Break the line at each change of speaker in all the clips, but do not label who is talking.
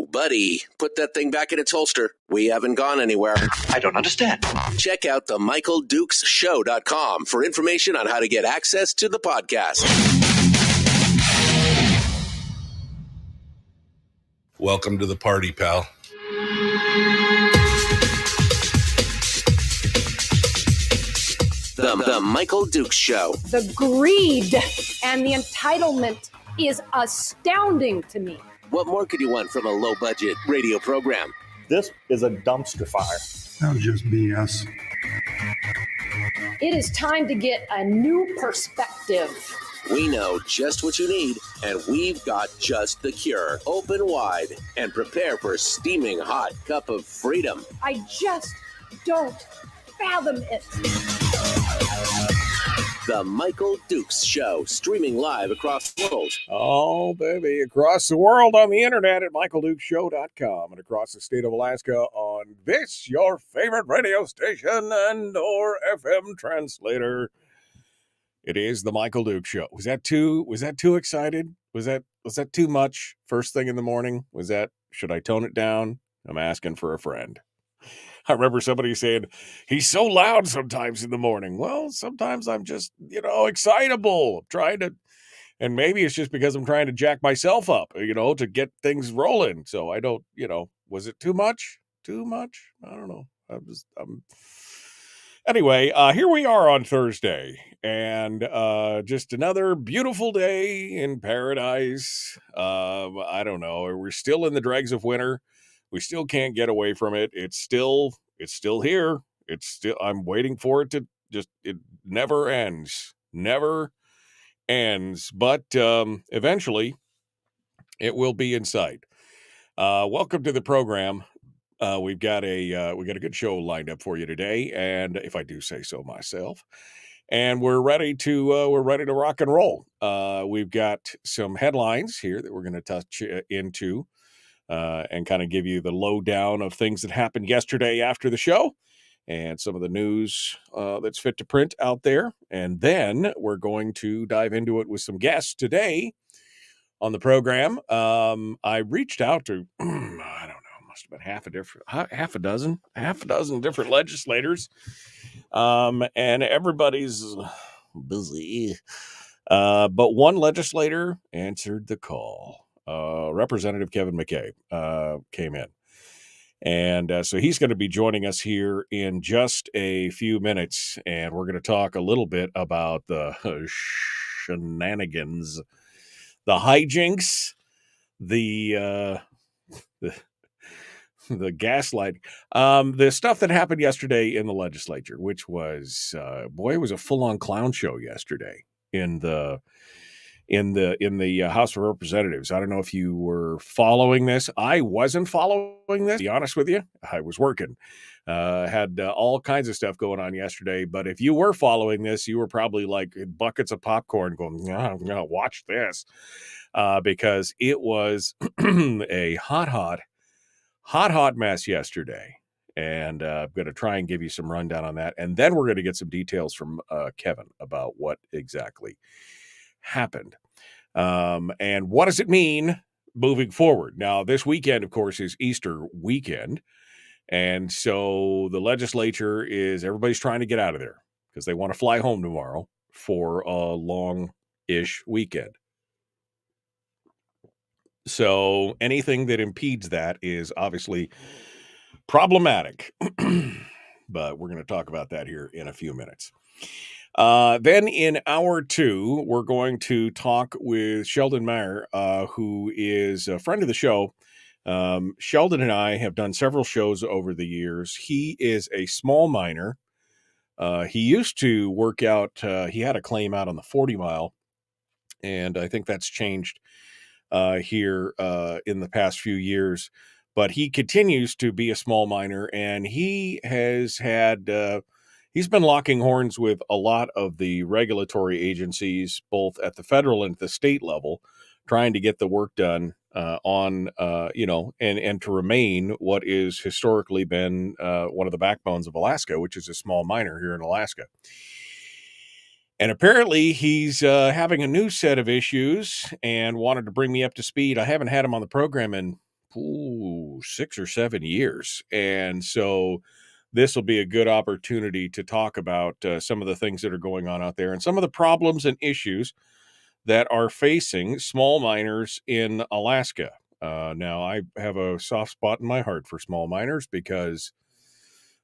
Whoa, buddy, put that thing back in its holster. We haven't gone anywhere.
I don't understand.
Check out the MichaelDukesShow.com for information on how to get access to the podcast.
Welcome to the party, pal.
The Michael Dukes Show.
The greed and the entitlement is astounding to me.
What more could you want from a low-budget radio program?
This is a dumpster fire.
That was just BS.
It is time to get a new perspective.
We know just what you need, and we've got just the cure. Open wide and prepare for a steaming hot cup of freedom.
I just don't fathom it.
The Michael Dukes Show, streaming live across the world.
Oh, baby, across the world on the internet at MichaelDukesShow.com and across the state of Alaska on this, your favorite radio station and or FM translator. It is the Michael Dukes Show. Was that too excited? Was that too much first thing in the morning? Should I tone it down? I'm asking for a friend. I remember somebody saying, he's so loud sometimes in the morning. Well, sometimes I'm just, excitable. And maybe it's just because I'm trying to jack myself up, to get things rolling. So I don't, was it too much? Too much? I don't know. Anyway, here we are on Thursday, and just another beautiful day in paradise. I don't know. We're still in the dregs of winter. We still can't get away from it. It's still here. I'm waiting for it to it never ends. Never ends. But eventually it will be in sight. Welcome to the program. We got a good show lined up for you today, and if I do say so myself. And we're ready to rock and roll. We've got some headlines here that we're going to touch into. And kind of give you the lowdown of things that happened yesterday after the show and some of the news that's fit to print out there. And then we're going to dive into it with some guests today on the program. I reached out to, I don't know, must have been half a dozen different legislators. And everybody's busy. But one legislator answered the call. Representative Kevin McCabe came in. And so he's going to be joining us here in just a few minutes. And we're going to talk a little bit about the shenanigans, the hijinks, the gaslighting, the stuff that happened yesterday in the legislature, which was, it was a full-on clown show yesterday in the House of Representatives. I don't know if you were following this. I wasn't following this, to be honest with you. I was working. Had all kinds of stuff going on yesterday. But if you were following this, you were probably like buckets of popcorn going, I'm going to watch this. Because it was a hot mess yesterday. And I'm going to try and give you some rundown on that. And then we're going to get some details from Kevin about what exactly happened. And what does it mean moving forward? Now, this weekend, of course, is Easter weekend. And so the legislature everybody's trying to get out of there because they want to fly home tomorrow for a long-ish weekend. So anything that impedes that is obviously problematic. But we're going to talk about that here in a few minutes. Then in hour 2, we're going to talk with Sheldon Maier, who is a friend of the show. Sheldon and I have done several shows over the years. He is a small miner. He used to work out, he had a claim out on the 40 mile, and I think that's changed here in the past few years. But he continues to be a small miner, and he has had... he's been locking horns with a lot of the regulatory agencies, both at the federal and the state level, trying to get the work done and to remain what is historically been one of the backbones of Alaska, which is a small miner here in Alaska. And apparently he's having a new set of issues and wanted to bring me up to speed. I haven't had him on the program in 6 or 7 years. And so this will be a good opportunity to talk about some of the things that are going on out there and some of the problems and issues that are facing small miners in Alaska. Now, I have a soft spot in my heart for small miners because,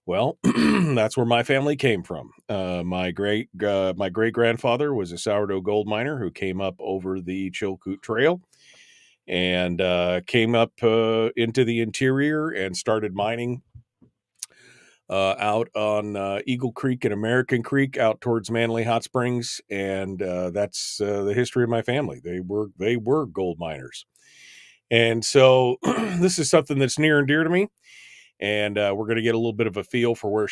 well, that's where my family came from. My great grandfather was a sourdough gold miner who came up over the Chilkoot Trail and came up into the interior and started mining out on Eagle Creek and American Creek out towards Manly Hot Springs. And that's the history of my family. They were gold miners. And so this is something that's near and dear to me. And we're going to get a little bit of a feel for where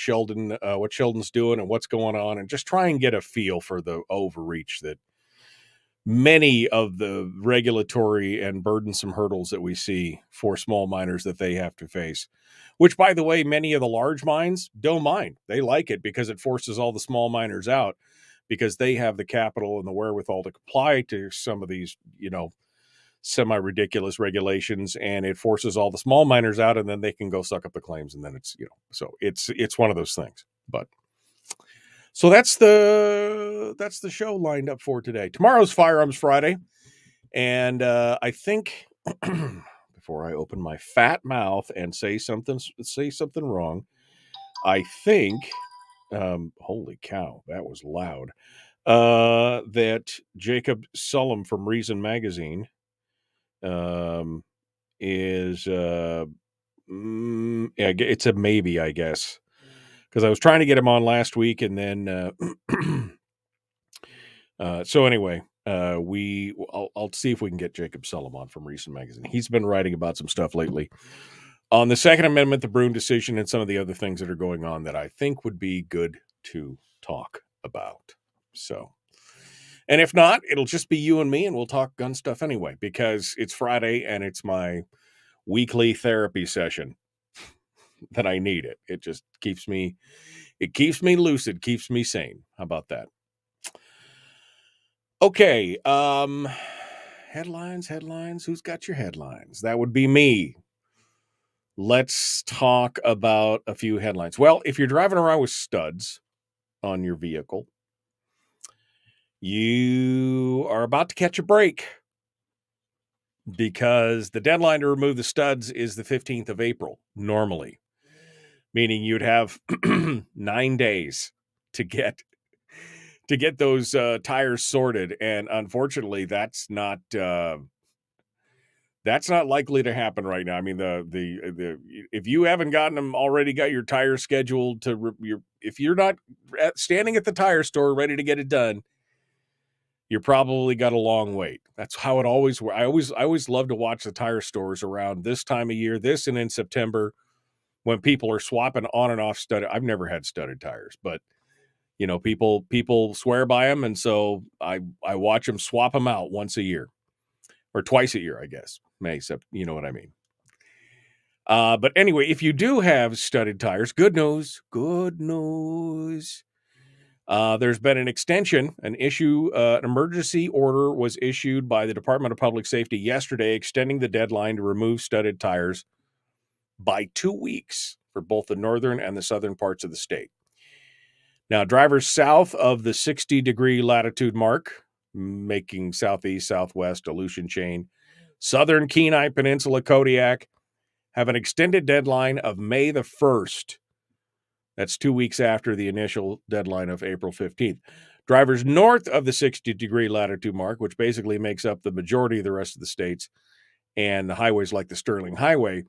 what Sheldon's doing and what's going on, and just try and get a feel for the overreach that many of the regulatory and burdensome hurdles that we see for small miners that they have to face, which, by the way, many of the large mines don't mind. They like it because it forces all the small miners out because they have the capital and the wherewithal to comply to some of these, semi-ridiculous regulations, and it forces all the small miners out, and then they can go suck up the claims, and then so it's one of those things. But so that's the show lined up for today. Tomorrow's Firearms Friday, and I think before I open my fat mouth and say something wrong, I think holy cow, that was loud. That Jacob Sullum from Reason Magazine is it's a maybe, I guess, because I was trying to get him on last week, and then so anyway, I'll see if we can get Jacob Sullum on from Reason Magazine. He's been writing about some stuff lately on the Second Amendment, the Brune decision, and some of the other things that are going on that I think would be good to talk about. So, and if not, it'll just be you and me, and we'll talk gun stuff anyway, because it's Friday and it's my weekly therapy session that I need it. It just keeps me lucid, keeps me sane. How about that? Okay. Headlines. Who's got your headlines? That would be me. Let's talk about a few headlines. Well, if you're driving around with studs on your vehicle, you are about to catch a break because the deadline to remove the studs is the 15th of April, normally, meaning you'd have 9 days to get those tires sorted. And unfortunately, that's not likely to happen right now. I mean, the if you haven't already got your tires scheduled if you're not standing at the tire store ready to get it done, you're probably got a long wait. That's how it always works. I always love to watch the tire stores around this time of year, this and in September, when people are swapping on and off studded. I've never had studded tires, but people swear by them, and so I watch them swap them out once a year or twice a year, I guess. Except you know what I mean. But anyway, if you do have studded tires, good news. There's been an extension, an emergency order was issued by the Department of Public Safety yesterday, extending the deadline to remove studded tires by 2 weeks for both the northern and the southern parts of the state. Now, drivers south of the 60-degree latitude mark, making southeast, southwest, Aleutian Chain, southern Kenai Peninsula, Kodiak, have an extended deadline of May the 1st. That's 2 weeks after the initial deadline of April 15th. Drivers north of the 60-degree latitude mark, which basically makes up the majority of the rest of the states, and the highways like the Sterling Highway,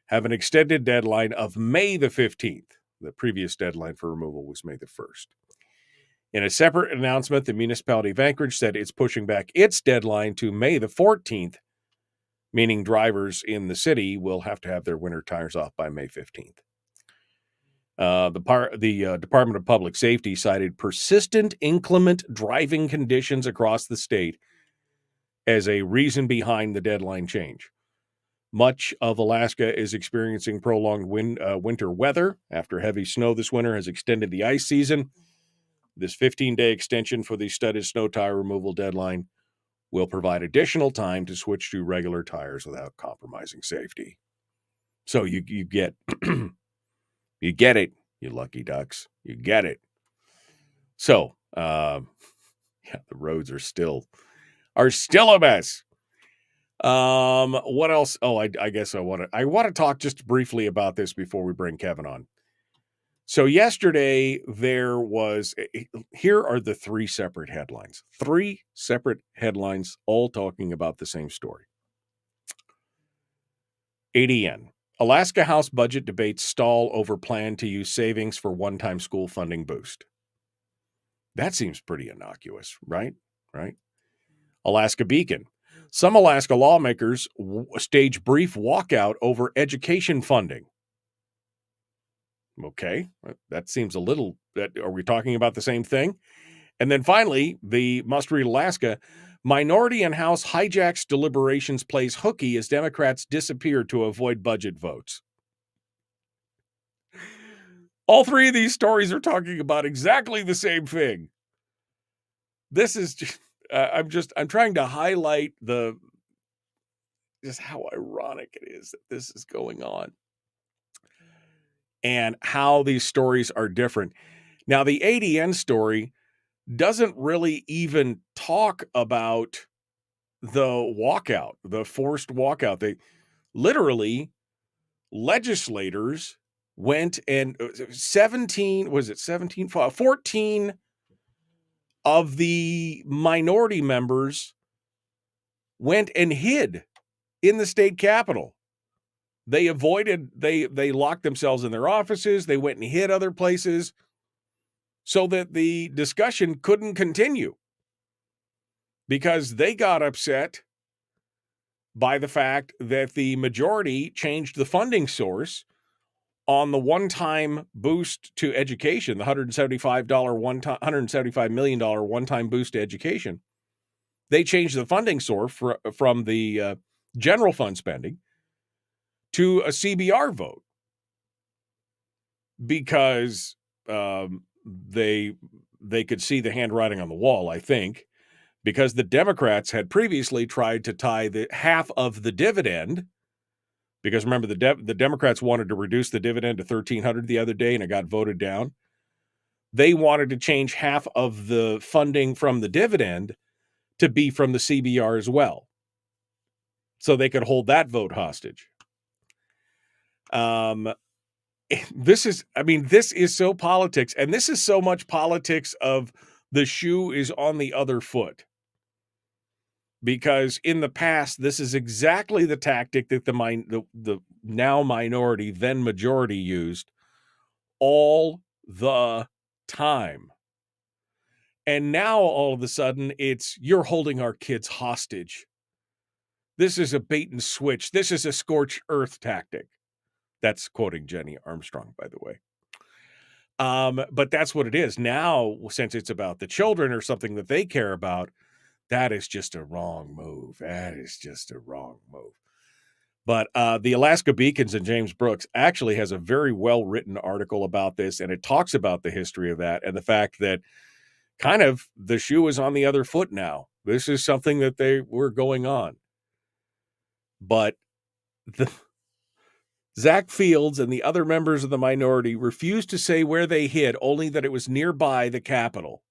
have an extended deadline of May the 15th. The previous deadline for removal was May the 1st. In a separate announcement, the municipality of Anchorage said it's pushing back its deadline to May the 14th, meaning drivers in the city will have to have their winter tires off by May 15th. The Department of Public Safety cited persistent inclement driving conditions across the state as a reason behind the deadline change. Much of Alaska is experiencing prolonged winter weather after heavy snow this winter has extended the ice season. This 15-day extension for the studded snow tire removal deadline will provide additional time to switch to regular tires without compromising safety. So you get you get it, you lucky ducks. You get it. So the roads are still a mess. What else? Oh, I guess I want to talk just briefly about this before we bring Kevin on. So yesterday there was, here are the three separate headlines, all talking about the same story. ADN, Alaska House budget debates stall over plan to use savings for one-time school funding boost. That seems pretty innocuous, right? Right. Alaska Beacon, some Alaska lawmakers stage brief walkout over education funding. Okay, that seems a little, are we talking about the same thing? And then finally, the Must Read Alaska, minority in House hijacks deliberations plays hooky as Democrats disappear to avoid budget votes. All three of these stories are talking about exactly the same thing. This is just, I'm trying to highlight just how ironic it is that this is going on and how these stories are different. Now, the ADN story doesn't really even talk about the walkout, the forced walkout. They literally, legislators went and 14 of the minority members went and hid in the state capitol. They locked themselves in their offices. They went and hid other places so that the discussion couldn't continue because they got upset by the fact that the majority changed the funding source on the one-time boost to education, the $175 million one-time boost to education. They changed the funding source from the general fund spending to a CBR vote because they could see the handwriting on the wall, I think, because the Democrats had previously tried to tie the half of the dividend, because remember the Democrats wanted to reduce the dividend to $1,300 the other day and it got voted down. They wanted to change half of the funding from the dividend to be from the CBR as well, so they could hold that vote hostage. This is so politics, and this is so much politics of the shoe is on the other foot. Because in the past, this is exactly the tactic that the now minority, then majority used all the time. And now all of a sudden it's, you're holding our kids hostage. This is a bait and switch. This is a scorched earth tactic. That's quoting Jenny Armstrong, by the way. But that's what it is. Now, since it's about the children or something that they care about, that is just a wrong move. But the Alaska Beacons and James Brooks actually has a very well-written article about this, and it talks about the history of that and the fact that kind of the shoe is on the other foot now. This is something that they were going on. But Zach Fields and the other members of the minority refused to say where they hid, only that it was nearby the Capitol.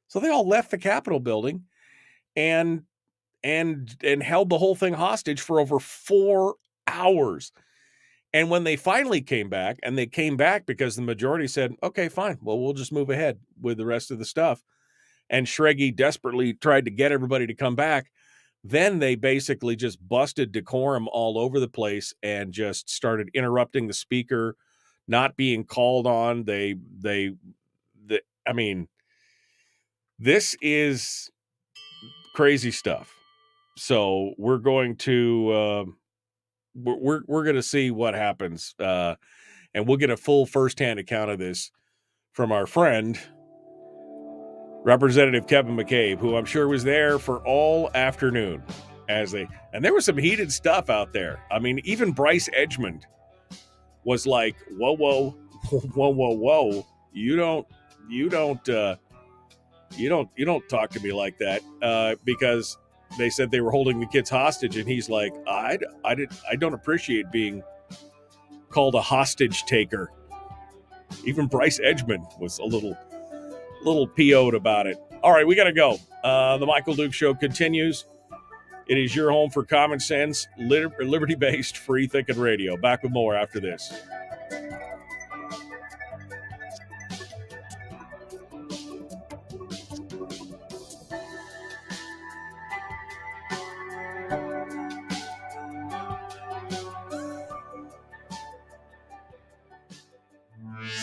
So they all left the Capitol building and held the whole thing hostage for over 4 hours. And when they finally came back, and they came back because the majority said, okay, fine, well, we'll just move ahead with the rest of the stuff. And Schreggy desperately tried to get everybody to come back. Then they basically just busted decorum all over the place and just started interrupting the speaker, not being called on. This is crazy stuff. So we're going to we're going to see what happens, and we'll get a full firsthand account of this from our friend Representative Kevin McCabe, who I'm sure was there for all afternoon and there was some heated stuff out there. I mean, even Bryce Edgmond was like, whoa, you don't talk to me like that, because they said they were holding the kids hostage, and he's like, I don't appreciate being called a hostage taker. Even Bryce Edgman was a little PO'd about it. All right, we got to go. The Michael Duke Show continues. It is your home for common sense, liberty-based, free-thinking radio. Back with more after this.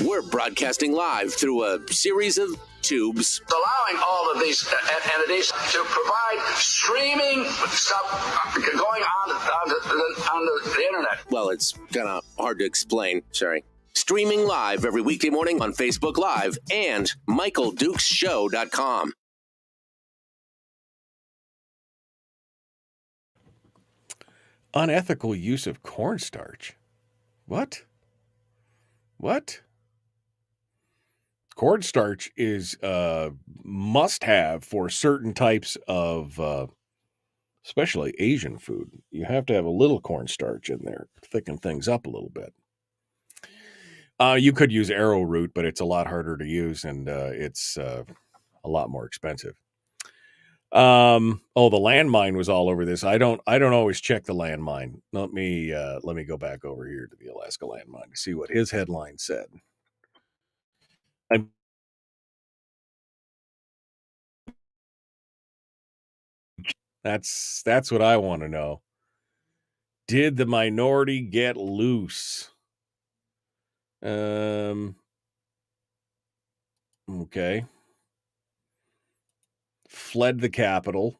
We're broadcasting live through a series of tubes.
Allowing all of these entities to provide streaming stuff going on the internet.
Well, it's kind of hard to explain. Sorry. Streaming live every weekday morning on Facebook Live and MichaelDukesShow.com.
Unethical use of cornstarch. What? Cornstarch is must-have for certain types of, especially Asian food. You have to have a little cornstarch in there, thicken things up a little bit. You could use arrowroot, but it's a lot harder to use, and it's a lot more expensive. The landmine was all over this. I don't always check the landmine. Let me go back over here to the Alaska landmine to see what his headline said. That's what I want to know. Did the minority get loose? Okay. Fled the Capitol.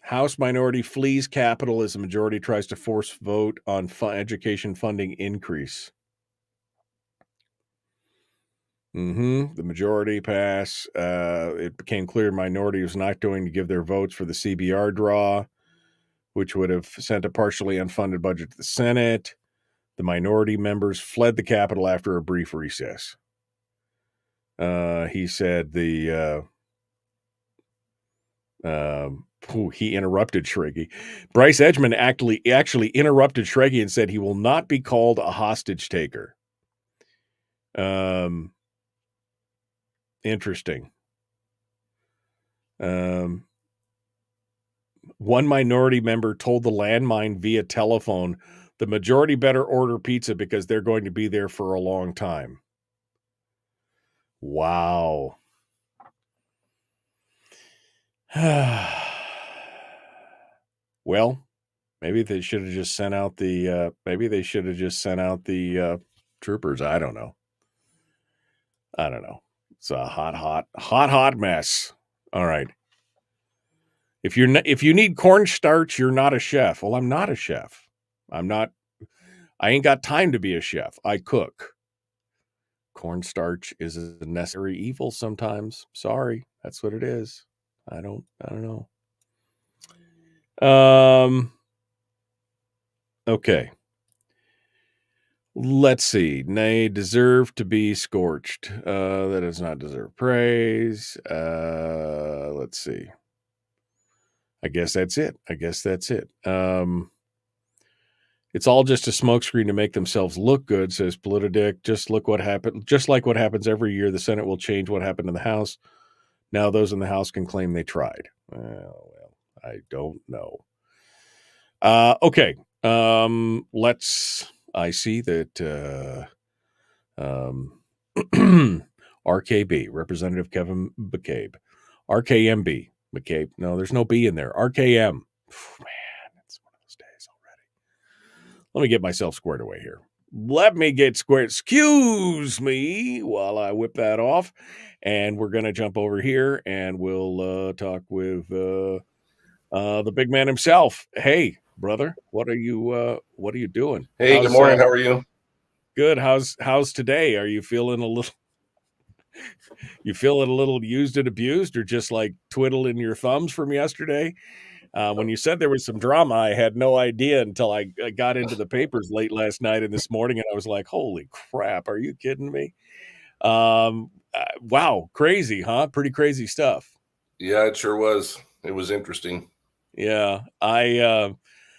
House minority flees Capitol as the majority tries to force vote on education funding increase. The majority pass. It became clear minority was not going to give their votes for the CBR draw, which would have sent a partially unfunded budget to the Senate. The minority members fled the Capitol after a brief recess. He said he interrupted Schrage. Bryce Edgman actually interrupted Schrage and said he will not be called a hostage taker. Interesting. One minority member told the landmine via telephone, the majority better order pizza because they're going to be there for a long time. Wow. Well, maybe they should have just sent out the troopers. I don't know. It's a hot mess. All right. If you need cornstarch, you're not a chef. Well, I'm not a chef. I ain't got time to be a chef. I cook. Cornstarch is a necessary evil sometimes. Sorry. That's what it is. I don't know. Okay. Let's see. Nay, deserve to be scorched. That does not deserve praise. Let's see. I guess that's it. It's all just a smokescreen to make themselves look good, says Politidic. Just like what happens every year, the Senate will change what happened in the House. Now those in the House can claim they tried. Well, I don't know. Okay. I see that RKB, Representative Kevin McCabe. RKMB, McCabe. No, there's no B in there. RKM. Man, it's one of those days already. Let me get myself squared away here. Excuse me while I whip that off. And we're going to jump over here and we'll talk with the big man himself. Hey, brother, what are you doing?
Hey, good morning. How are you?
Good. How's today? Are you feeling a little used and abused, or just like twiddling your thumbs from yesterday? When you said there was some drama, I had no idea until I got into the papers late last night and this morning, and I was like, holy crap, are you kidding me? Wow, crazy, huh? Pretty crazy stuff.
Yeah, it sure was. It was interesting.
Yeah.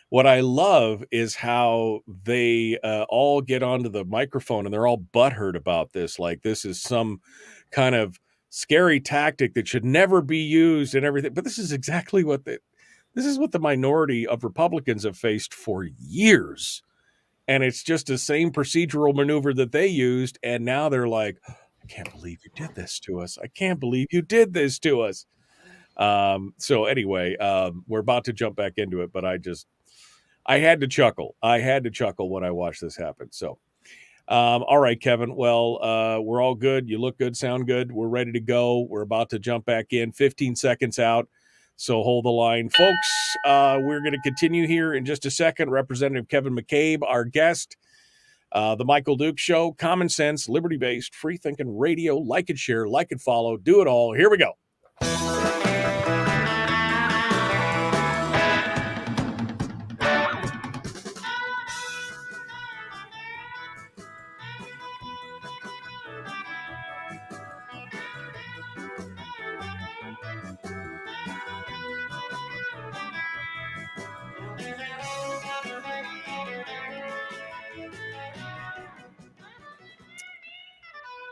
What I love is how they all get onto the microphone and they're all butthurt about this. Like this is some kind of scary tactic that should never be used and everything. But this is exactly what this is what the minority of Republicans have faced for years. And it's just the same procedural maneuver that they used. And now they're like, I can't believe you did this to us. I can't believe you did this to us. So anyway, we're about to jump back into it, but I had to chuckle. I had to chuckle when I watched this happen. So, all right, Kevin. Well, we're all good. You look good, sound good. We're ready to go. We're about to jump back in 15 seconds out. So hold the line, folks. We're going to continue here in just a second. Representative Kevin McCabe, our guest, the Michael Duke Show, common sense, liberty-based, free-thinking radio. Like and share, like and follow, do it all. Here we go.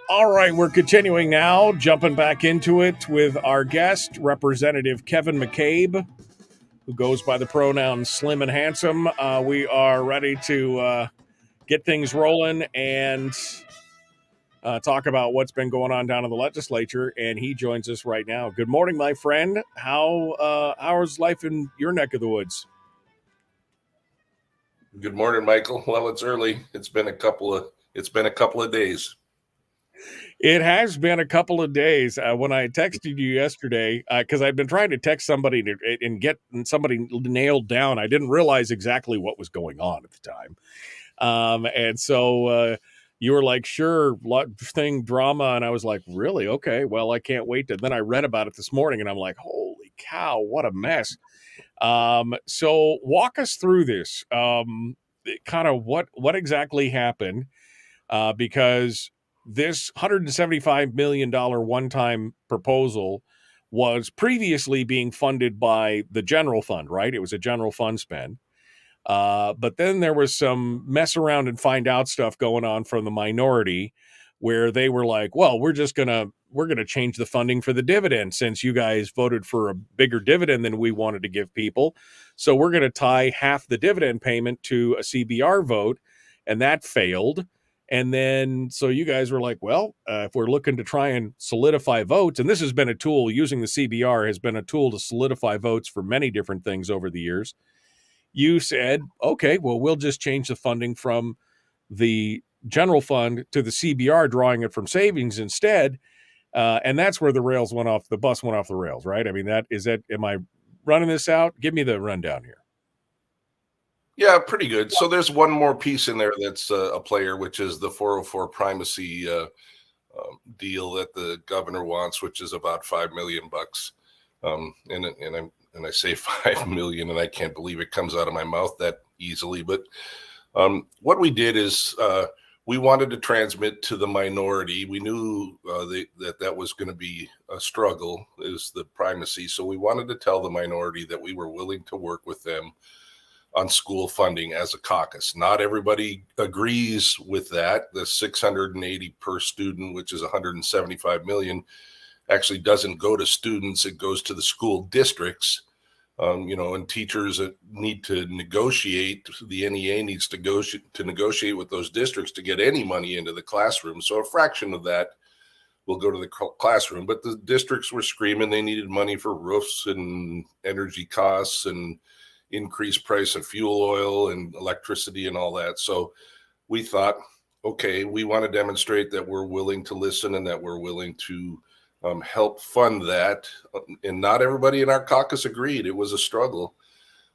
All right, we're continuing now, jumping back into it with our guest, Representative Kevin McCabe, who goes by the pronoun slim and handsome. We are ready to get things rolling and talk about what's been going on down in the legislature, and he joins us right now. Good morning, my friend. How's life in your neck of the woods?
Good morning, Michael. Well, it's early. It's been a couple of days.
It has been a couple of days. When I texted you yesterday, because I'd been trying to text somebody and get somebody nailed down, I didn't realize exactly what was going on at the time. And so you were like, sure, drama. And I was like, really? Okay, well, I can't wait. Then I read about it this morning and I'm like, holy cow, what a mess. So walk us through this, kind of what exactly happened, because this $175 million one-time proposal was previously being funded by the general fund, right? It was a general fund spend. But then there was some mess around and find out stuff going on from the minority where they were like, well, we're going to change the funding for the dividend since you guys voted for a bigger dividend than we wanted to give people. So we're going to tie half the dividend payment to a CBR vote, and that failed. And then, so you guys were like, well, if we're looking to try and solidify votes, and this has been a tool, using the CBR has been a tool to solidify votes for many different things over the years. You said, okay, well, we'll just change the funding from the general fund to the CBR, drawing it from savings instead. And that's where the bus went off the rails, right? I mean, am I running this out? Give me the rundown here.
Yeah, pretty good. So there's one more piece in there that's a player, which is the 404 primacy deal that the governor wants, which is about $5 million. And I say 5 million, and I can't believe it comes out of my mouth that easily. But what we did is we wanted to transmit to the minority. We knew that was going to be a struggle, is the primacy. So we wanted to tell the minority that we were willing to work with them on school funding as a caucus. Not everybody agrees with that. The $680 per student, which is $175 million, actually doesn't go to students. It goes to the school districts, and teachers need to negotiate. The NEA needs to negotiate with those districts to get any money into the classroom. So a fraction of that will go to the classroom. But the districts were screaming they needed money for roofs and energy costs and increased price of fuel oil and electricity and all that. So we thought, okay, we want to demonstrate that we're willing to listen and that we're willing to help fund that. And not everybody in our caucus agreed. It was a struggle.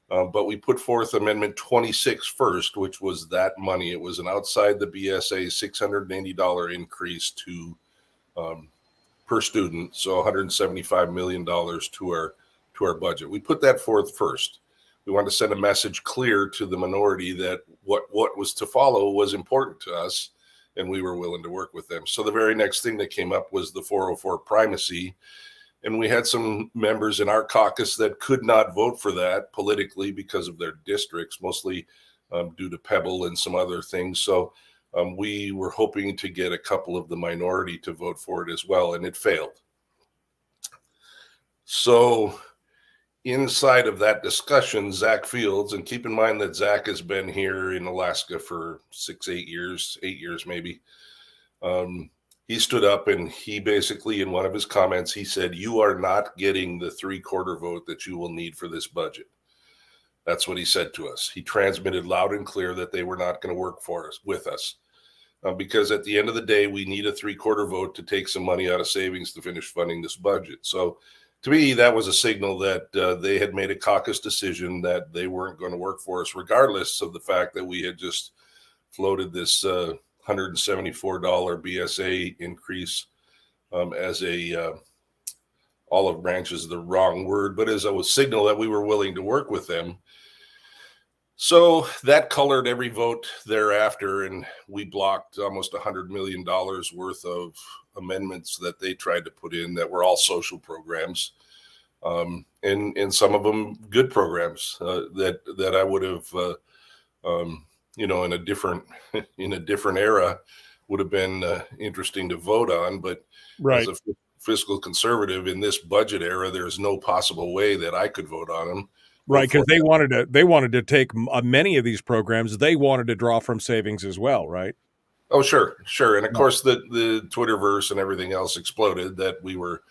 But we put forth Amendment 26 first, which was that money. It was an outside the BSA $680 increase to per student, so $175 million to our budget. We put that forth first. We wanted to send a message clear to the minority that what was to follow was important to us, and we were willing to work with them. So the very next thing that came up was the 404 primacy. And we had some members in our caucus that could not vote for that politically because of their districts, mostly due to Pebble and some other things. So we were hoping to get a couple of the minority to vote for it as well, and it failed. So inside of that discussion, Zach Fields, and keep in mind that Zach has been here in Alaska for 8 years maybe. He stood up and he basically, in one of his comments, he said, "You are not getting the 3/4 vote that you will need for this budget." That's what he said to us. He transmitted loud and clear that they were not going to work with us. Because at the end of the day, we need a 3/4 vote to take some money out of savings to finish funding this budget. So to me, that was a signal that they had made a caucus decision that they weren't going to work for us, regardless of the fact that we had just floated this $174 BSA increase as a olive branch is the wrong word, but as a signal that we were willing to work with them. So that colored every vote thereafter, and we blocked almost $100 million worth of amendments that they tried to put in that were all social programs, and some of them good programs that I would have, in a different era would have been interesting to vote on. But
Right.
as a fiscal conservative in this budget era, there's no possible way that I could vote on them.
Right, because they wanted to take many of these programs. They wanted to draw from savings as well, right?
Oh, sure. And of course, the Twitterverse and everything else exploded that we were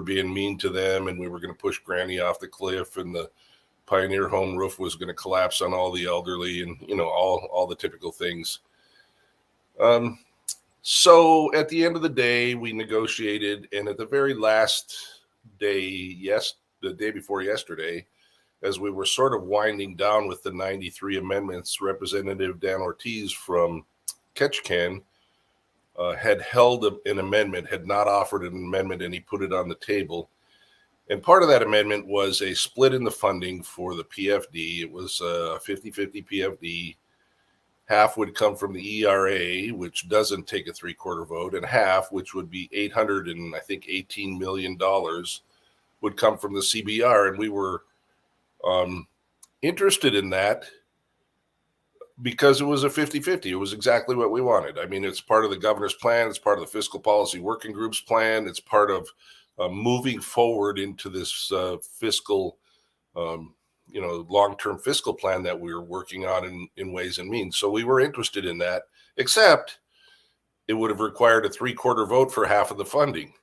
being mean to them, and we were going to push Granny off the cliff, and the Pioneer Home roof was going to collapse on all the elderly, and all the typical things. So at the end of the day, we negotiated, and at the very last day, the day before yesterday, as we were sort of winding down with the 93 amendments, Representative Dan Ortiz from Ketchikan had held an amendment, had not offered an amendment, and he put it on the table. And part of that amendment was a split in the funding for the PFD. It was a 50-50 PFD. Half would come from the ERA, which doesn't take a 3/4 vote, and half, which would be $818 million, would come from the CBR. And we were interested in that because it was a 50-50. It was exactly what we wanted. I mean, it's part of the governor's plan. It's part of the fiscal policy working group's plan. It's part of moving forward into this fiscal, long-term fiscal plan that we were working on in Ways and Means. So we were interested in that, except it would have required a 3/4 vote for half of the funding.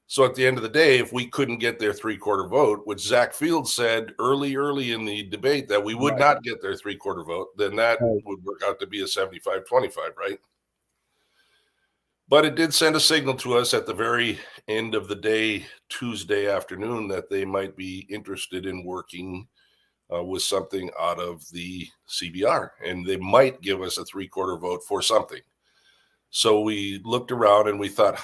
So at the end of the day, if we couldn't get their 3/4 vote, which Zach Fields said early in the debate that we would not get their 3/4 vote, then that would work out to be a 75-25, right? But it did send a signal to us at the very end of the day, Tuesday afternoon, that they might be interested in working with something out of the CBR, and they might give us a 3/4 vote for something. So we looked around and we thought,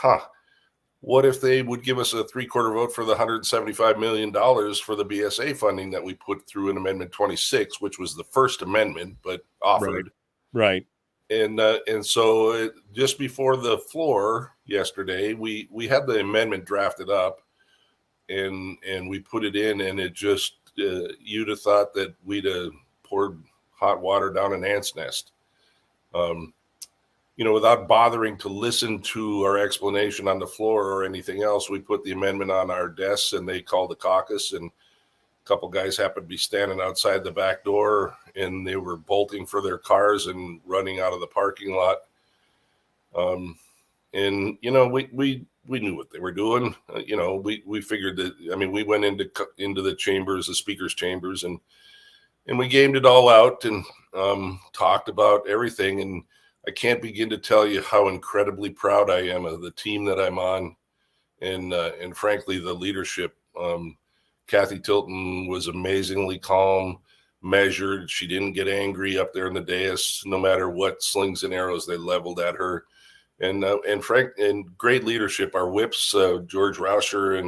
what if they would give us a 3/4 vote for the $175 million for the BSA funding that we put through in Amendment 26, which was the first amendment, but offered.
Right.
And so just before the floor yesterday, we had the amendment drafted up, and we put it in, and it just you'd have thought that we'd have poured hot water down an ant's nest. Without bothering to listen to our explanation on the floor or anything else, we put the amendment on our desks, and they called the caucus, and a couple guys happened to be standing outside the back door, and they were bolting for their cars and running out of the parking lot. We knew what they were doing. We figured that, we went into the chambers, the speaker's chambers, and we gamed it all out and talked about everything. And I can't begin to tell you how incredibly proud I am of the team that I'm on, and frankly, the leadership. Kathy Tilton was amazingly calm, measured. She didn't get angry up there in the dais, no matter what slings and arrows they leveled at her. And great leadership. Our whips, George Rauscher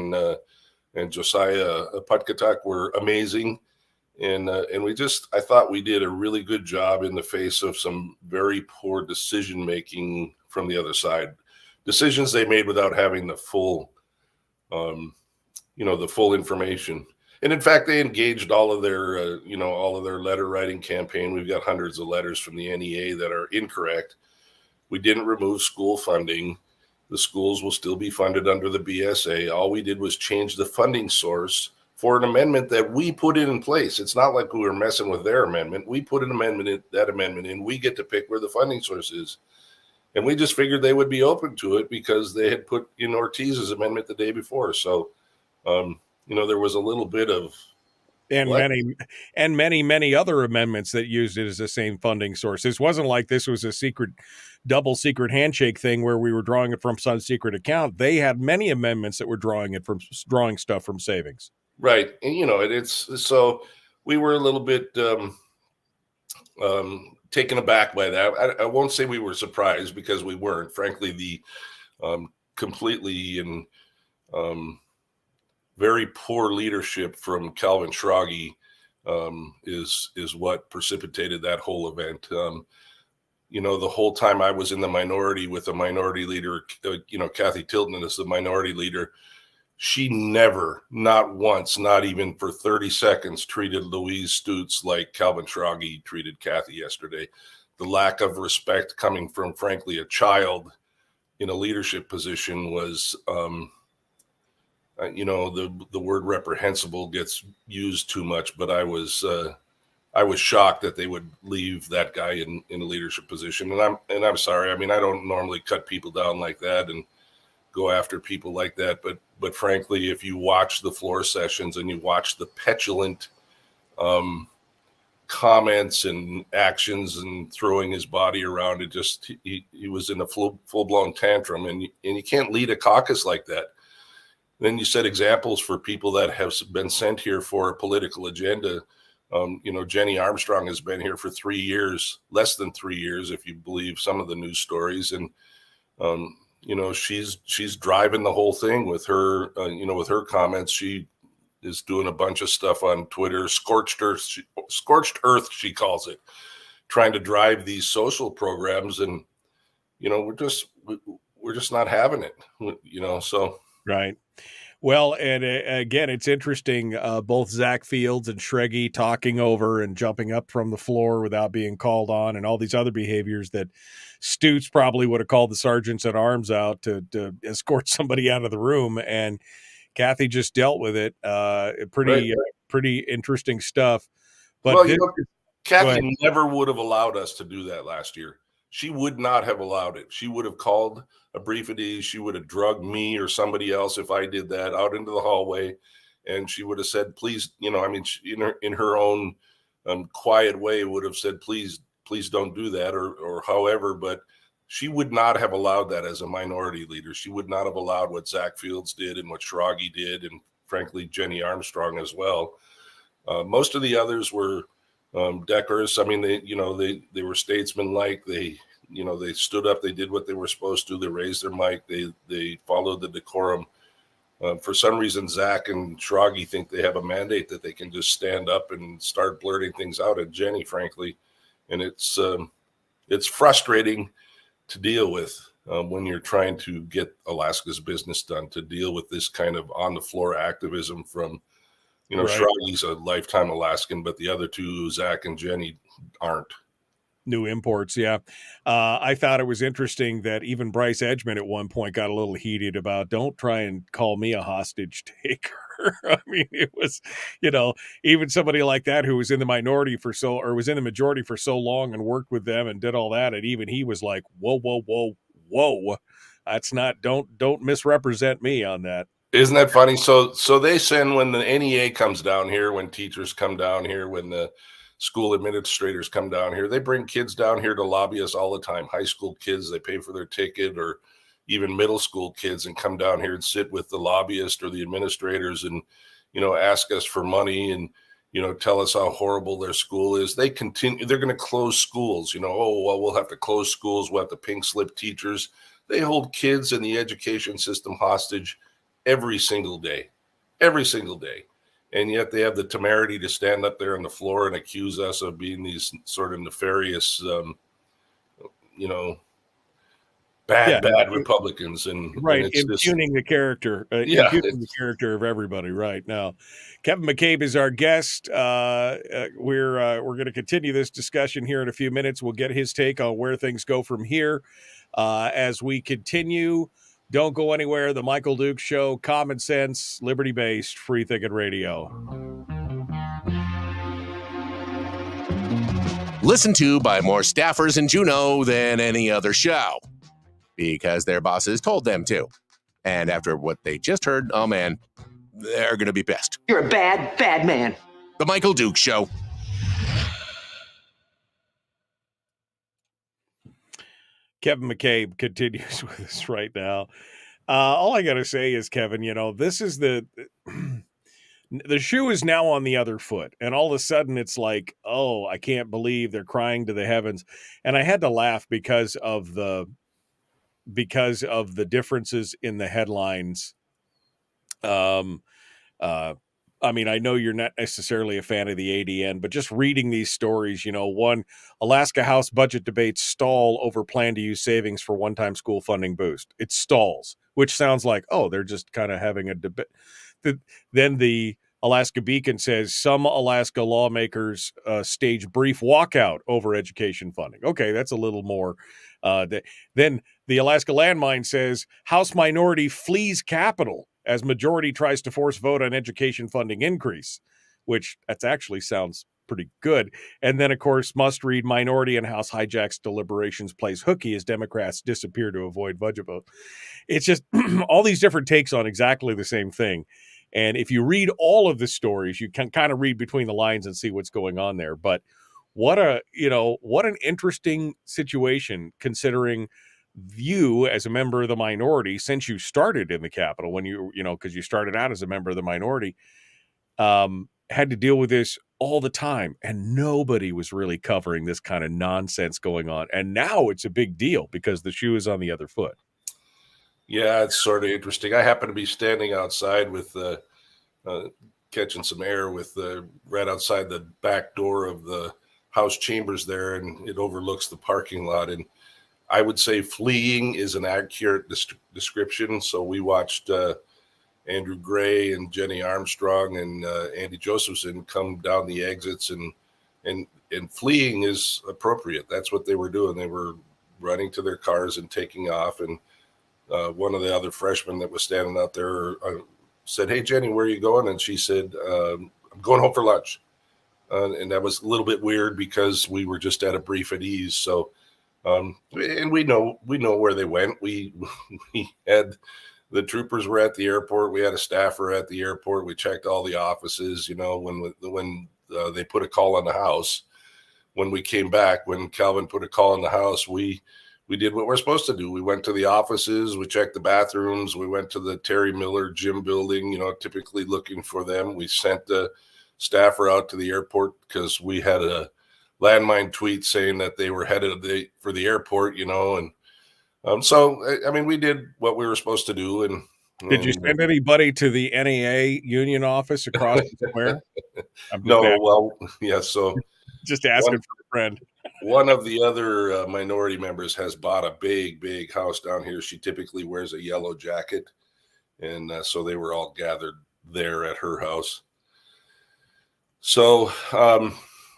and Josiah Putkatuk, were amazing. And I thought we did a really good job in the face of some very poor decision making from the other side. Decisions they made without having the full the full information. And in fact, they engaged all of their, all of their letter writing campaign. We've got hundreds of letters from the NEA that are incorrect. We didn't remove school funding. The schools will still be funded under the BSA. All we did was change the funding source for an amendment that we put in place. It's not like we were messing with their amendment. We put an amendment in, that amendment in. We get to pick where the funding source is. And we just figured they would be open to it because they had put in Ortiz's amendment the day before. So, there was a little bit of
many other amendments that used it as the same funding source. This wasn't like this was a double secret handshake thing where we were drawing it from some secret account. They had many amendments that were drawing stuff from savings.
Right. And, it's so we were a little bit taken aback by that. I won't say we were surprised because we weren't. Frankly, the completely and very poor leadership from Calvin Schrage is what precipitated that whole event. The whole time I was in the minority with a minority leader, Kathy Tilton as the minority leader, she never, not once, not even for 30 seconds, treated Louise Stutz like Calvin Schrage treated Kathy yesterday. The lack of respect coming from, frankly, a child in a leadership position was, the word reprehensible gets used too much, but I was shocked that they would leave that guy in a leadership position. And I'm sorry. I mean, I don't normally cut people down like that and go after people like that. But frankly, if you watch the floor sessions and you watch the petulant comments and actions and throwing his body around, it just, he was in a full-blown tantrum, and you can't lead a caucus like that. Then you set examples for people that have been sent here for a political agenda. Jenny Armstrong has been here for 3 years, less than 3 years, if you believe some of the news stories. And, she's driving the whole thing with her, with her comments. She is doing a bunch of stuff on Twitter, scorched earth, she calls it, trying to drive these social programs. And, we're just not having it, so.
Right. Well, and again, it's interesting, both Zach Fields and Schrage talking over and jumping up from the floor without being called on, and all these other behaviors that Stutz probably would have called the sergeants at arms out to escort somebody out of the room. And Kathy just dealt with it. Pretty interesting stuff. But
Kathy never would have allowed us to do that last year. She would not have allowed it. She would have called a briefing. She would have drugged me or somebody else if I did that out into the hallway, and she would have said, "Please," in her own quiet way, would have said, "Please don't do that," or however. But she would not have allowed that as a minority leader. She would not have allowed what Zach Fields did and what Schrage did, and frankly Jenny Armstrong as well. Most of the others were decorous. I mean, they were statesmanlike. They stood up. They did what they were supposed to. They raised their mic. They followed the decorum. For some reason, Zach and Schrage think they have a mandate that they can just stand up and start blurting things out at Jenny, frankly, and it's frustrating to deal with when you're trying to get Alaska's business done. To deal with this kind of on the floor activism from. Right. Schrage's a lifetime Alaskan, but the other two, Zach and Jenny, aren't.
New imports, yeah. I thought it was interesting that even Bryce Edgman at one point got a little heated about, don't try and call me a hostage taker. I mean, it was, even somebody like that who was in the majority for so long and worked with them and did all that, and even he was like, whoa. That's not, don't misrepresent me on that.
Isn't that funny? So they send, when the NEA comes down here, when teachers come down here, when the school administrators come down here, they bring kids down here to lobby us all the time. High school kids, they pay for their ticket, or even middle school kids, and come down here and sit with the lobbyist or the administrators and, ask us for money and, tell us how horrible their school is. They're going to close schools, we'll have to close schools. We'll have to pink slip teachers. They hold kids in the education system hostage every single day. And yet they have the temerity to stand up there on the floor and accuse us of being these sort of nefarious,
Yeah,
bad Republicans, and
right,
it's just
impugning the character, of everybody. Right now, Kevin McCabe is our guest. We're going to continue this discussion here in a few minutes. We'll get his take on where things go from here as we continue. Don't go anywhere. The Michael Dukes Show, common sense, liberty-based, free thinking radio.
Listened to by more staffers in Juneau than any other show, because their bosses told them to. And after what they just heard, oh man, they're going to be pissed.
You're a bad, bad man.
The Michael Dukes Show.
Kevin McCabe continues with us right now. All I got to say is, Kevin, this is the shoe is now on the other foot. And all of a sudden it's like, oh, I can't believe they're crying to the heavens. And I had to laugh because of the differences in the headlines. I mean, I know you're not necessarily a fan of the ADN, but just reading these stories, one, Alaska House budget debates stall over plan to use savings for one-time school funding boost. It stalls, which sounds like, oh, they're just kind of having a debate. Then the Alaska Beacon says some Alaska lawmakers stage brief walkout over education funding. Okay, that's a little more. Then the Alaska Landmine says House minority flees Capitol as majority tries to force vote on education funding increase, which that's actually sounds pretty good. And then, of course, must read minority and House hijacks deliberations plays hooky as Democrats disappear to avoid budget vote. It's just all these different takes on exactly the same thing. And if you read all of the stories, you can kind of read between the lines and see what's going on there. But what an interesting situation, considering you as a member of the minority, since you started in the Capitol, when because you started out as a member of the minority, had to deal with this all the time, and nobody was really covering this kind of nonsense going on. And now it's a big deal because the shoe is on the other foot.
Yeah, it's sort of interesting. I happen to be standing outside with catching some air with right outside the back door of the House chambers there, and it overlooks the parking lot. And I would say fleeing is an accurate description. So we watched Andrew Gray and Jenny Armstrong and Andy Josephson come down the exits, and fleeing is appropriate. That's what they were doing. They were running to their cars and taking off. And one of the other freshmen that was standing out there said, "Hey, Jenny, where are you going?" And she said, "I'm going home for lunch." And that was a little bit weird because we were just at a brief at ease. So, and we know where they went. We had the troopers were at the airport. We had a staffer at the airport. We checked all the offices. When they put a call on the house, when we came back, when Calvin put a call on the house, we did what we're supposed to do. We went to the offices, we checked the bathrooms, we went to the Terry Miller gym building, typically looking for them. We sent the staffer out to the airport because we had a landmine tweet saying that they were headed for the airport, so, I mean, we did what we were supposed to do. And
did you send anybody to the NAA union office across the square?
No, well, yeah, so
just asking for a friend.
One of the other minority members has bought a big house down here. She typically wears a yellow jacket. And so they were all gathered there at her house. So,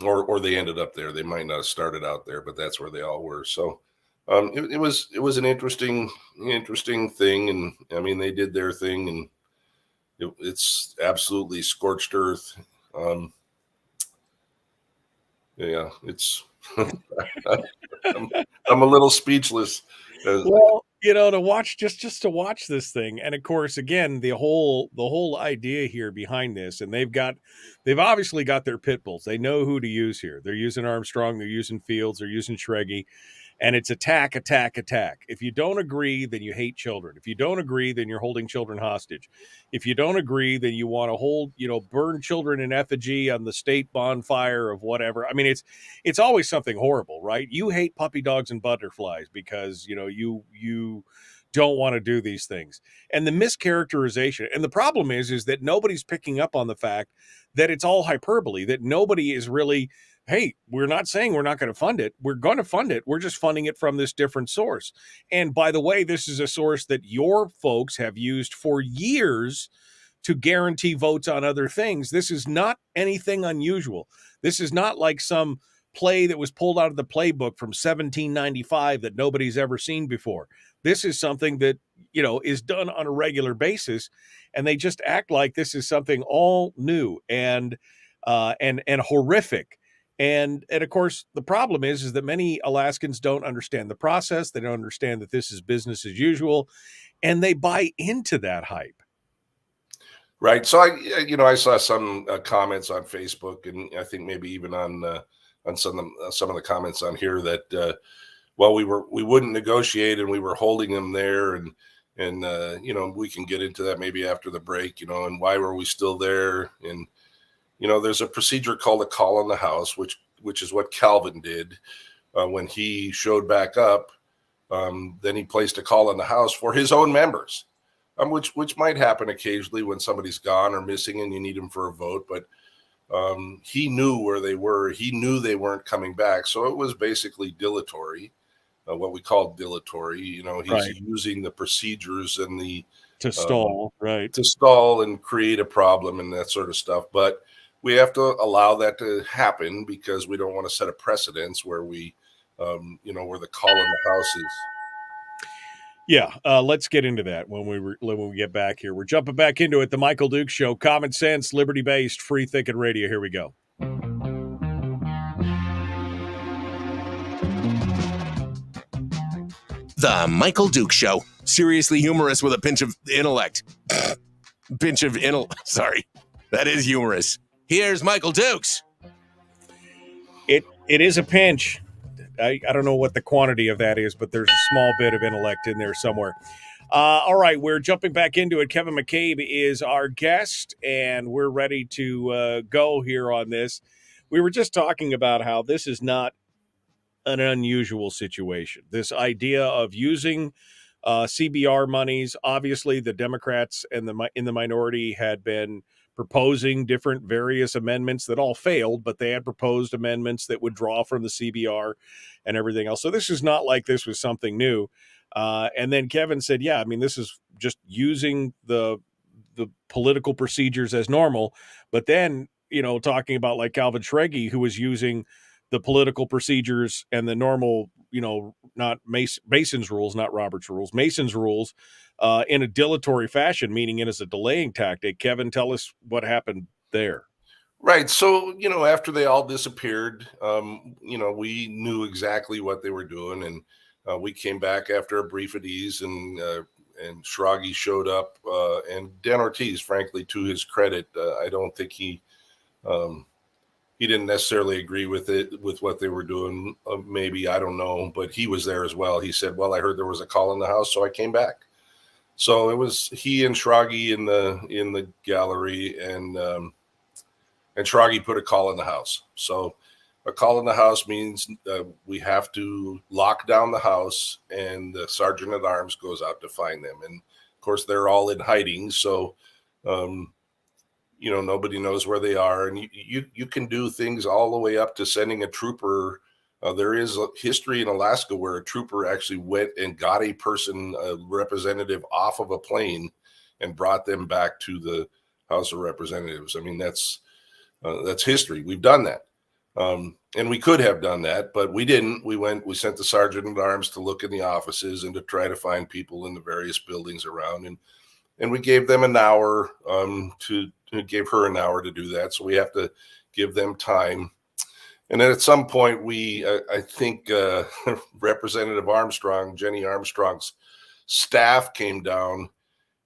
or they ended up there. They might not have started out there, but that's where they all were. So it was an interesting thing. And I mean, they did their thing, and it's absolutely scorched earth. Yeah, it's, I'm a little speechless.
Well, to watch just to watch this thing. And of course, again, the whole idea here behind this, and they've obviously got their pit bulls. They know who to use here. They're using Armstrong, they're using Fields, they're using Schregi, and it's attack. If you don't agree, then you hate children. If you don't agree, then you're holding children hostage. If you don't agree, then you want to hold, burn children in effigy on the state bonfire of whatever. I mean, it's always something horrible, right? You hate puppy dogs and butterflies because, you don't want to do these things. And the mischaracterization, and the problem is that nobody's picking up on the fact that it's all hyperbole, that nobody is really hey, we're not saying we're not going to fund it. We're going to fund it. We're just funding it from this different source. And by the way, this is a source that your folks have used for years to guarantee votes on other things. This is not anything unusual. This is not like some play that was pulled out of the playbook from 1795 that nobody's ever seen before. This is something that, is done on a regular basis, and they just act like this is something all new and horrific. And of course, the problem is that many Alaskans don't understand the process. They don't understand that this is business as usual, and they buy into that hype.
Right. So I saw some comments on Facebook, and I think maybe even on some of the comments on here that we wouldn't negotiate and we were holding them there, and we can get into that maybe after the break, and why were we still there? And there's a procedure called a call on the house, which is what Calvin did when he showed back up. Then he placed a call on the house for his own members. Which might happen occasionally when somebody's gone or missing and you need them for a vote, but he knew where they were. He knew they weren't coming back. So it was basically dilatory, what we call dilatory. He's
right.
using the procedures and
to stall, right?
To stall and create a problem and that sort of stuff. But we have to allow that to happen because we don't want to set a precedence where where the call in the house is.
Yeah, let's get into that when we get back here. We're jumping back into it. The Michael Dukes Show, common sense, liberty-based, free thinking radio. Here we go.
The Michael Dukes Show, seriously humorous with a pinch of intellect. Sorry, that is humorous. Here's Michael Dukes.
It is a pinch. I don't know what the quantity of that is, but there's a small bit of intellect in there somewhere. All right, we're jumping back into it. Kevin McCabe is our guest, and we're ready to go here on this. We were just talking about how this is not an unusual situation. This idea of using CBR monies, obviously the Democrats and in the minority had been proposing different various amendments that all failed, but they had proposed amendments that would draw from the CBR and everything else. So this is not like this was something new. And then Kevin said, yeah, I mean, this is just using the political procedures as normal. But then, talking about like Calvin Schrage, who was using the political procedures and the normal, not Mason's rules, not Robert's rules, Mason's rules, in a dilatory fashion, meaning it is a delaying tactic. Kevin, tell us what happened there.
Right. So, after they all disappeared, we knew exactly what they were doing. And we came back after a brief at ease, and Schrage showed up, and Dan Ortiz, frankly, to his credit, I don't think he didn't necessarily agree with what they were doing. Maybe, I don't know, but he was there as well. He said, well, I heard there was a call in the house, so I came back. So it was he and Schrage in the gallery, and Schrage put a call in the house. So a call in the house means we have to lock down the house, and the sergeant at arms goes out to find them. And of course, they're all in hiding. So, nobody knows where they are. And you can do things all the way up to sending a trooper. There is a history in Alaska where a trooper actually went and got a representative off of a plane and brought them back to the House of Representatives. I mean, that's history. We've done that. And we could have done that, but we didn't. We sent the sergeant at arms to look in the offices and to try to find people in the various buildings around. And we gave them an hour, gave her an hour to do that. So we have to give them time. And then at some point, I think Representative Armstrong, Jenny Armstrong's staff came down,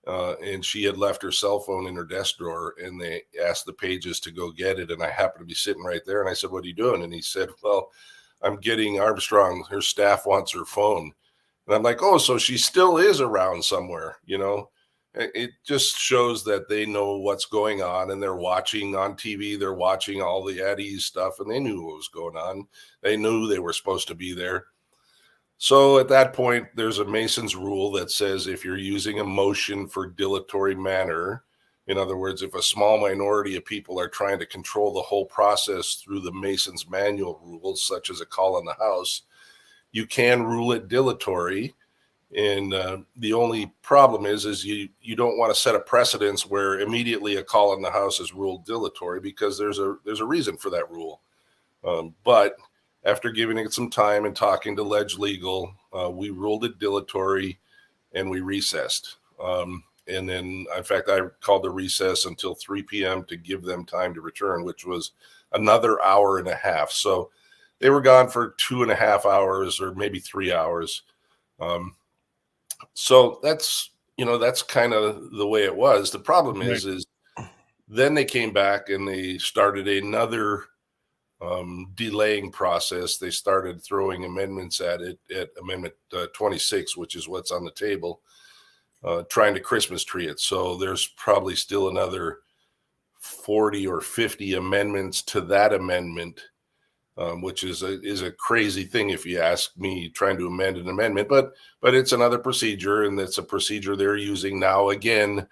and she had left her cell phone in her desk drawer, and they asked the pages to go get it. And I happened to be sitting right there. And I said, what are you doing? And he said, well, I'm getting Armstrong. Her staff wants her phone. And I'm like, oh, so she still is around somewhere, It just shows that they know what's going on, and they're watching on TV. They're watching all the at ease stuff, and they knew what was going on. They knew they were supposed to be there. So at that point, there's a Mason's rule that says if you're using a motion for dilatory manner, In other words, if a small minority of people are trying to control the whole process through the Mason's manual rules, such as a call on the House, you can rule it dilatory. And the only problem is you don't want to set a precedence where immediately a call on the House is ruled dilatory, because there's a reason for that rule. But after giving it some time and talking to Ledge Legal, we ruled it dilatory and we recessed. And then, in fact, I called the recess until 3 p.m. to give them time to return, which was another hour and a half. So they were gone for 2.5 hours or maybe 3 hours. So that's kind of the way it was. The problem is then they came back and they started another delaying process. They started throwing amendments at it, at Amendment 26, which is what's on the table, trying to Christmas tree it. So there's probably still another 40 or 50 amendments to that amendment, which is a crazy thing if you ask me, trying to amend an amendment. But it's another procedure, and it's a procedure they're using now again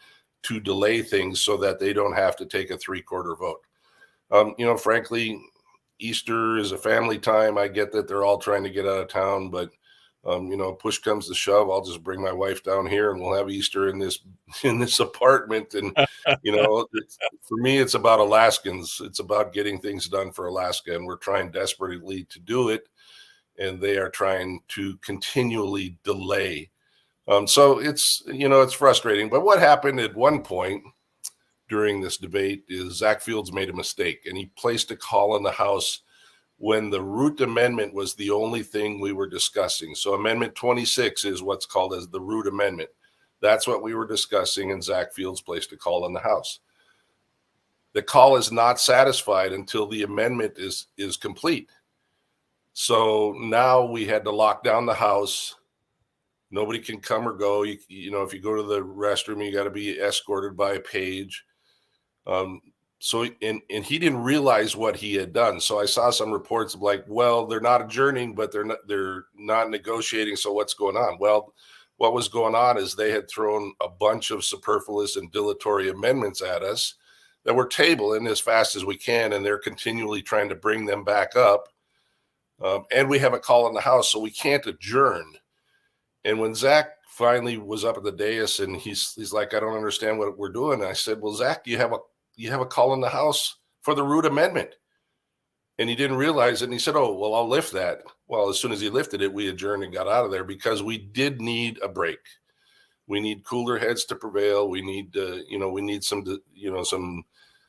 to delay things so that they don't have to take a 3/4 vote. Frankly, Easter is a family time. I get that they're all trying to get out of town, but push comes to shove, I'll just bring my wife down here and we'll have Easter in this apartment. And for me, it's about Alaskans. It's about getting things done for Alaska, and we're trying desperately to do it, and they are trying to continually delay. So it's frustrating. But what happened at one point during this debate is Zach Fields made a mistake, and he placed a call on the House when the root amendment was the only thing we were discussing. So Amendment 26 is what's called as the root amendment. That's what we were discussing, and Zach Fields placed a call on the House. The call is not satisfied until the amendment is complete. So now we had to lock down the House. Nobody can come or go. If you go to the restroom, you got to be escorted by a page. So he didn't realize what he had done. So I saw some reports of like, well, they're not adjourning, but they're not negotiating. So what's going on? Well, what was going on is they had thrown a bunch of superfluous and dilatory amendments at us that we're tabling as fast as we can, and they're continually trying to bring them back up. And we have a call in the House, so we can't adjourn. And when Zach finally was up at the dais and he's like, I don't understand what we're doing. And I said, well, Zach, you have a call in the House for the root amendment. And he didn't realize it. And he said, oh, well, I'll lift that. Well, as soon as he lifted it, we adjourned and got out of there, because we did need a break. We need cooler heads to prevail. We need, some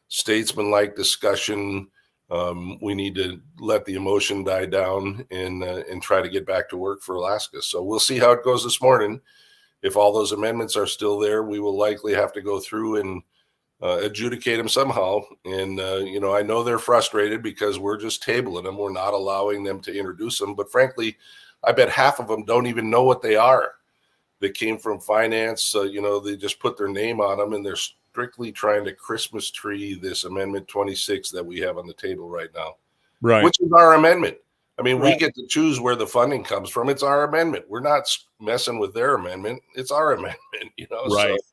statesman-like discussion. We need to let the emotion die down and try to get back to work for Alaska. So we'll see how it goes this morning. If all those amendments are still there, we will likely have to go through and adjudicate them somehow. And, I know they're frustrated because we're just tabling them. We're not allowing them to introduce them. But frankly, I bet half of them don't even know what they are. They came from finance. They just put their name on them, and they're strictly trying to Christmas tree this Amendment 26 that we have on the table right now,
right?
Which is our amendment. I mean,
right.
We get to choose where the funding comes from. It's our amendment. We're not messing with their amendment. It's our amendment,
Right.
So.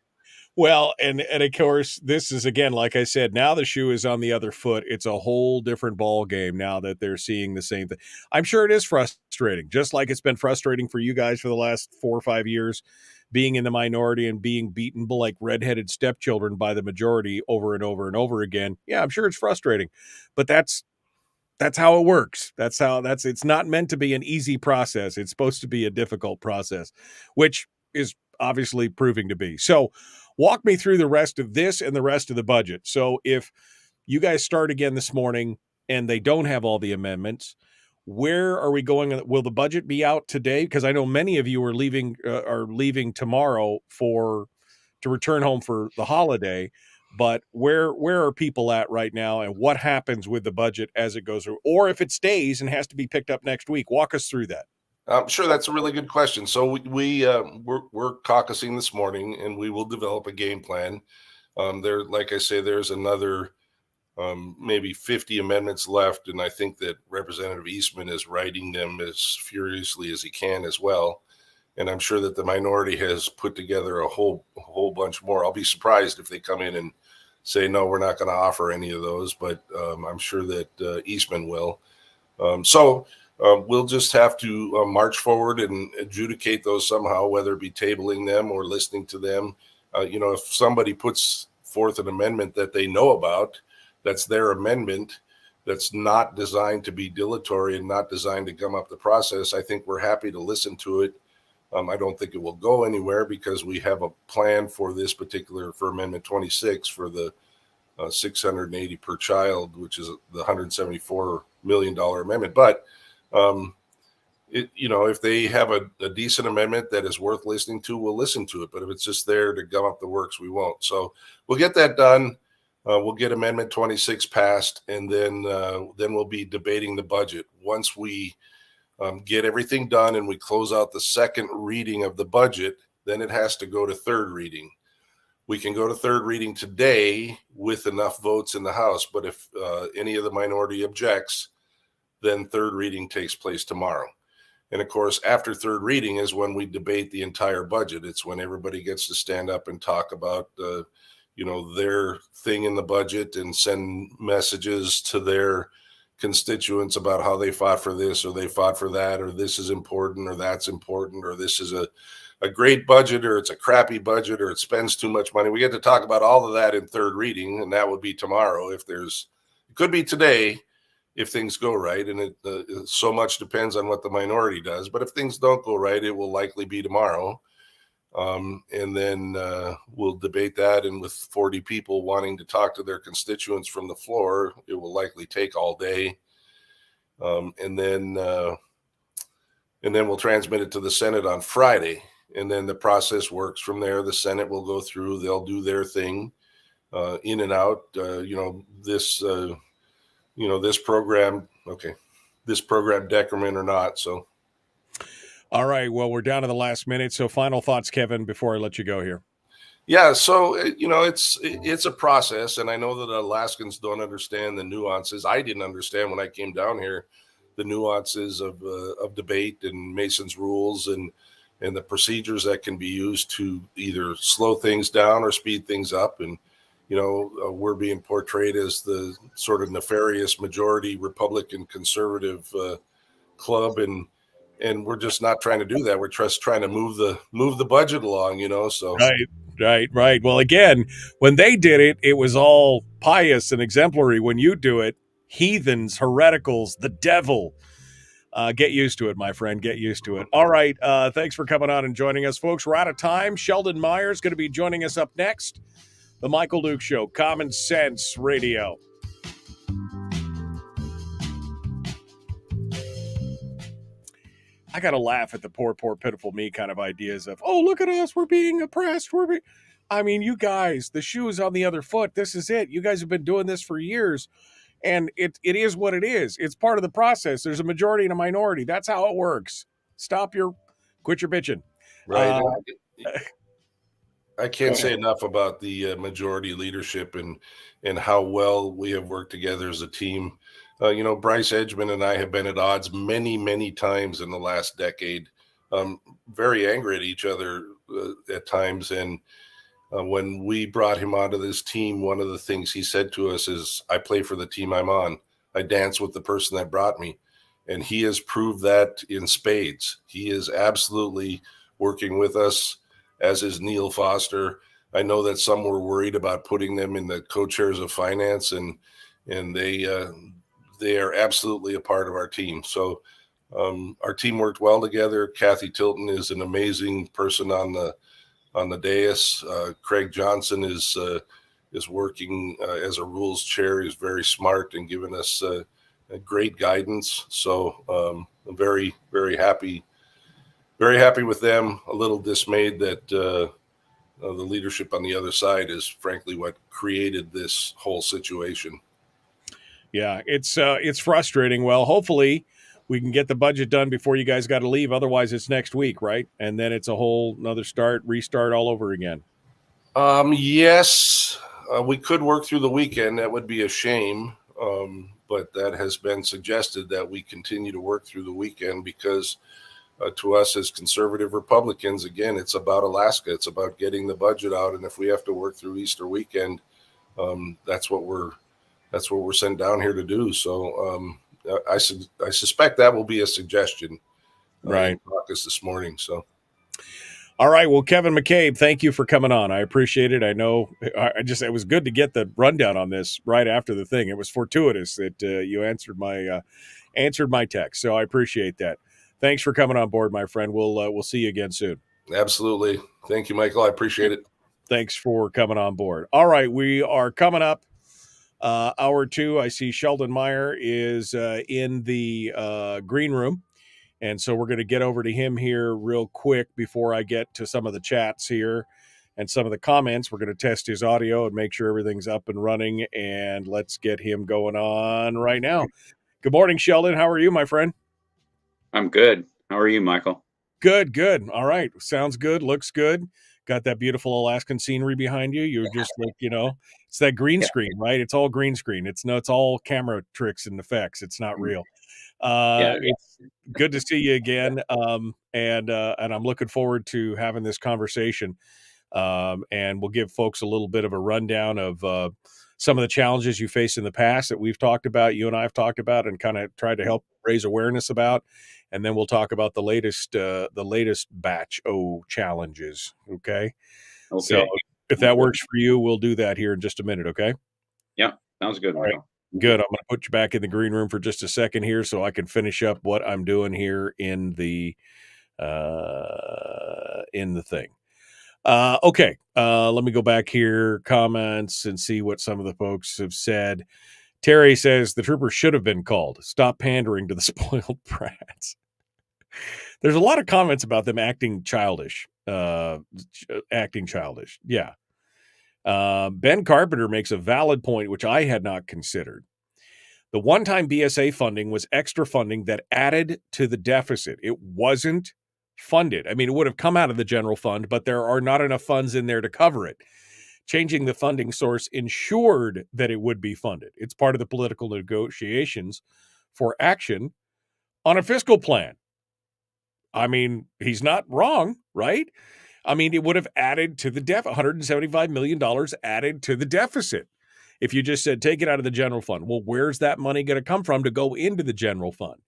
Well, and of course, this is, again, like I said, now the shoe is on the other foot. It's a whole different ball game now that they're seeing the same thing. I'm sure it is frustrating, just like it's been frustrating for you guys for the last 4 or 5 years, being in the minority and being beaten like redheaded stepchildren by the majority over and over and over again. Yeah, I'm sure it's frustrating, but that's how it works. It's not meant to be an easy process. It's supposed to be a difficult process, which is obviously proving to be. So walk me through the rest of this and the rest of the budget. So if you guys start again this morning and they don't have all the amendments, where are we going? Will the budget be out today? Because I know many of you are leaving tomorrow to return home for the holiday. But where are people at right now, and what happens with the budget as it goes through, or if it stays and has to be picked up next week? Walk us through that.
Sure, that's a really good question. So we're caucusing this morning, and we will develop a game plan. Like I say, there's another maybe 50 amendments left, and I think that Representative Eastman is writing them as furiously as he can as well. And I'm sure that the minority has put together a whole bunch more. I'll be surprised if they come in say, no, we're not going to offer any of those, but I'm sure that Eastman will. We'll just have to march forward and adjudicate those somehow, whether it be tabling them or listening to them. If somebody puts forth an amendment that they know about, that's their amendment, that's not designed to be dilatory and not designed to gum up the process, I think we're happy to listen to it. I don't think it will go anywhere because we have a plan for this particular, for Amendment 26, for the $680 per child, which is the $174 million amendment. But if they have a decent amendment that is worth listening to, we'll listen to it. But if it's just there to gum up the works, we won't. So we'll get that done. We'll get Amendment 26 passed, and then we'll be debating the budget. Once we get everything done and we close out the second reading of the budget, then it has to go to third reading. We can go to third reading today with enough votes in the House, but if any of the minority objects, then third reading takes place tomorrow. And of course, after third reading is when we debate the entire budget. It's when everybody gets to stand up and talk about their thing in the budget and send messages to their constituents about how they fought for this or they fought for that, or this is important or that's important, or this is a great budget or it's a crappy budget or it spends too much money. We get to talk about all of that in third reading, and that would be tomorrow. It could be today if things go right, and it so much depends on what the minority does. But if things don't go right, it will likely be tomorrow. And then we'll debate that, and with 40 people wanting to talk to their constituents from the floor, it will likely take all day. And then we'll transmit it to the Senate on Friday, and then the process works from there. The Senate will go through; they'll do their thing, in and out. This program, okay, this program decrement or not. So.
All right. Well, we're down to the last minute. So final thoughts, Kevin, before I let you go here.
Yeah. So, it's a process. And I know that Alaskans don't understand the nuances. I didn't understand when I came down here, the nuances of debate and Mason's rules and the procedures that can be used to either slow things down or speed things up. And, we're being portrayed as the sort of nefarious majority Republican conservative club. And we're just not trying to do that. We're just trying to move the budget along, so.
Right. Well, again, when they did it, it was all pious and exemplary. When you do it, heathens, hereticals, the devil. Get used to it, my friend. Get used to it. All right. Thanks for coming on and joining us, folks. We're out of time. Sheldon Maier is going to be joining us up next. The Michael Duke Show, Common Sense Radio. I got to laugh at the poor, pitiful me kind of ideas of, oh, look at us. We're being oppressed. I mean, you guys, the shoe is on the other foot. This is it. You guys have been doing this for years. And it is what it is. It's part of the process. There's a majority and a minority. That's how it works. Quit your bitching.
Right. I can't say enough about the majority leadership and how well we have worked together as a team. Bryce Edgman and I have been at odds many, many times in the last decade, very angry at each other at times. And when we brought him onto this team, one of the things he said to us is, I play for the team I'm on. I dance with the person that brought me. And he has proved that in spades. He is absolutely working with us, as is Neil Foster. I know that some were worried about putting them in the co-chairs of finance, and they are absolutely a part of our team. So our team worked well together. Kathy Tilton is an amazing person on the dais. Craig Johnson is working as a rules chair. He's very smart and giving us a great guidance. So I'm very, very happy with them. A little dismayed that the leadership on the other side is frankly what created this whole situation.
Yeah, it's frustrating. Well, hopefully we can get the budget done before you guys got to leave. Otherwise, it's next week, right? And then it's a whole another restart all over again.
Yes, we could work through the weekend. That would be a shame. But that has been suggested that we continue to work through the weekend because to us as conservative Republicans, again, it's about Alaska. It's about getting the budget out. And if we have to work through Easter weekend, that's what we're sent down here to do. So I suspect that will be a suggestion in caucus this morning. So.
All right. Well, Kevin McCabe, thank you for coming on. I appreciate it. I know it was good to get the rundown on this right after the thing. It was fortuitous that you answered my text. So I appreciate that. Thanks for coming on board, my friend. We'll see you again soon.
Absolutely. Thank you, Michael. I appreciate it.
Thanks for coming on board. All right. We are coming up. Hour 2. I see Sheldon Maier is in the green room. And so we're going to get over to him here real quick before I get to some of the chats here and some of the comments. We're going to test his audio and make sure everything's up and running. And let's get him going on right now. Good morning, Sheldon. How are you, my friend?
I'm good. How are you, Michael?
Good. All right. Sounds good. Looks good. Got that beautiful Alaskan scenery behind you. You're just like, it's that green screen, right? It's all green screen. It's all camera tricks and effects. It's not real. It's good to see you again. And I'm looking forward to having this conversation. And we'll give folks a little bit of a rundown of some of the challenges you faced in the past that we've talked about, you and I have talked about, and kind of tried to help raise awareness about. And then we'll talk about the latest batch O challenges. Okay. So if that works for you, we'll do that here in just a minute. Okay.
Yeah. Sounds good.
All right. Good. I'm going to put you back in the green room for just a second here so I can finish up what I'm doing here in the thing. Okay. Let me go back here, comments, and see what some of the folks have said. Terry says the troopers should have been called. Stop pandering to the spoiled brats. There's a lot of comments about them acting childish. Yeah. Ben Carpenter makes a valid point, which I had not considered. The one-time BSA funding was extra funding that added to the deficit. It wasn't funded. I mean, it would have come out of the general fund, but there are not enough funds in there to cover it. Changing the funding source ensured that it would be funded. It's part of the political negotiations for action on a fiscal plan. I mean, he's not wrong, right? I mean, it would have added to the deficit, $175 million added to the deficit. If you just said, take it out of the general fund. Well, where's that money going to come from to go into the general fund?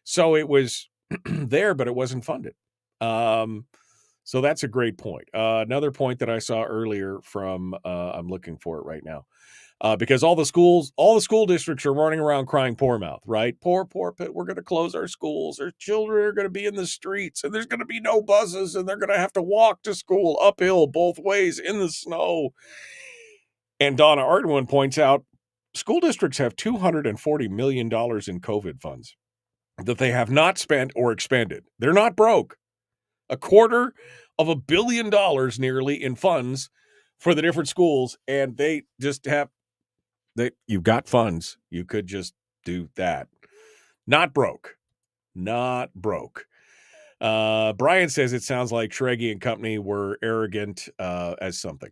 So it was there, but it wasn't funded. So that's a great point. Another point that I saw earlier from, I'm looking for it right now. Because all the school districts are running around crying poor mouth, right? Poor, we're going to close our schools. Our children are going to be in the streets and there's going to be no buses and they're going to have to walk to school uphill both ways in the snow. And Donna Ardenwin points out school districts have $240 million in COVID funds that they have not spent or expended. They're not broke. $250 million nearly in funds for the different schools. And they just have, you've got funds. You could just do that. Not broke. Brian says it sounds like Schrage and company were arrogant as something.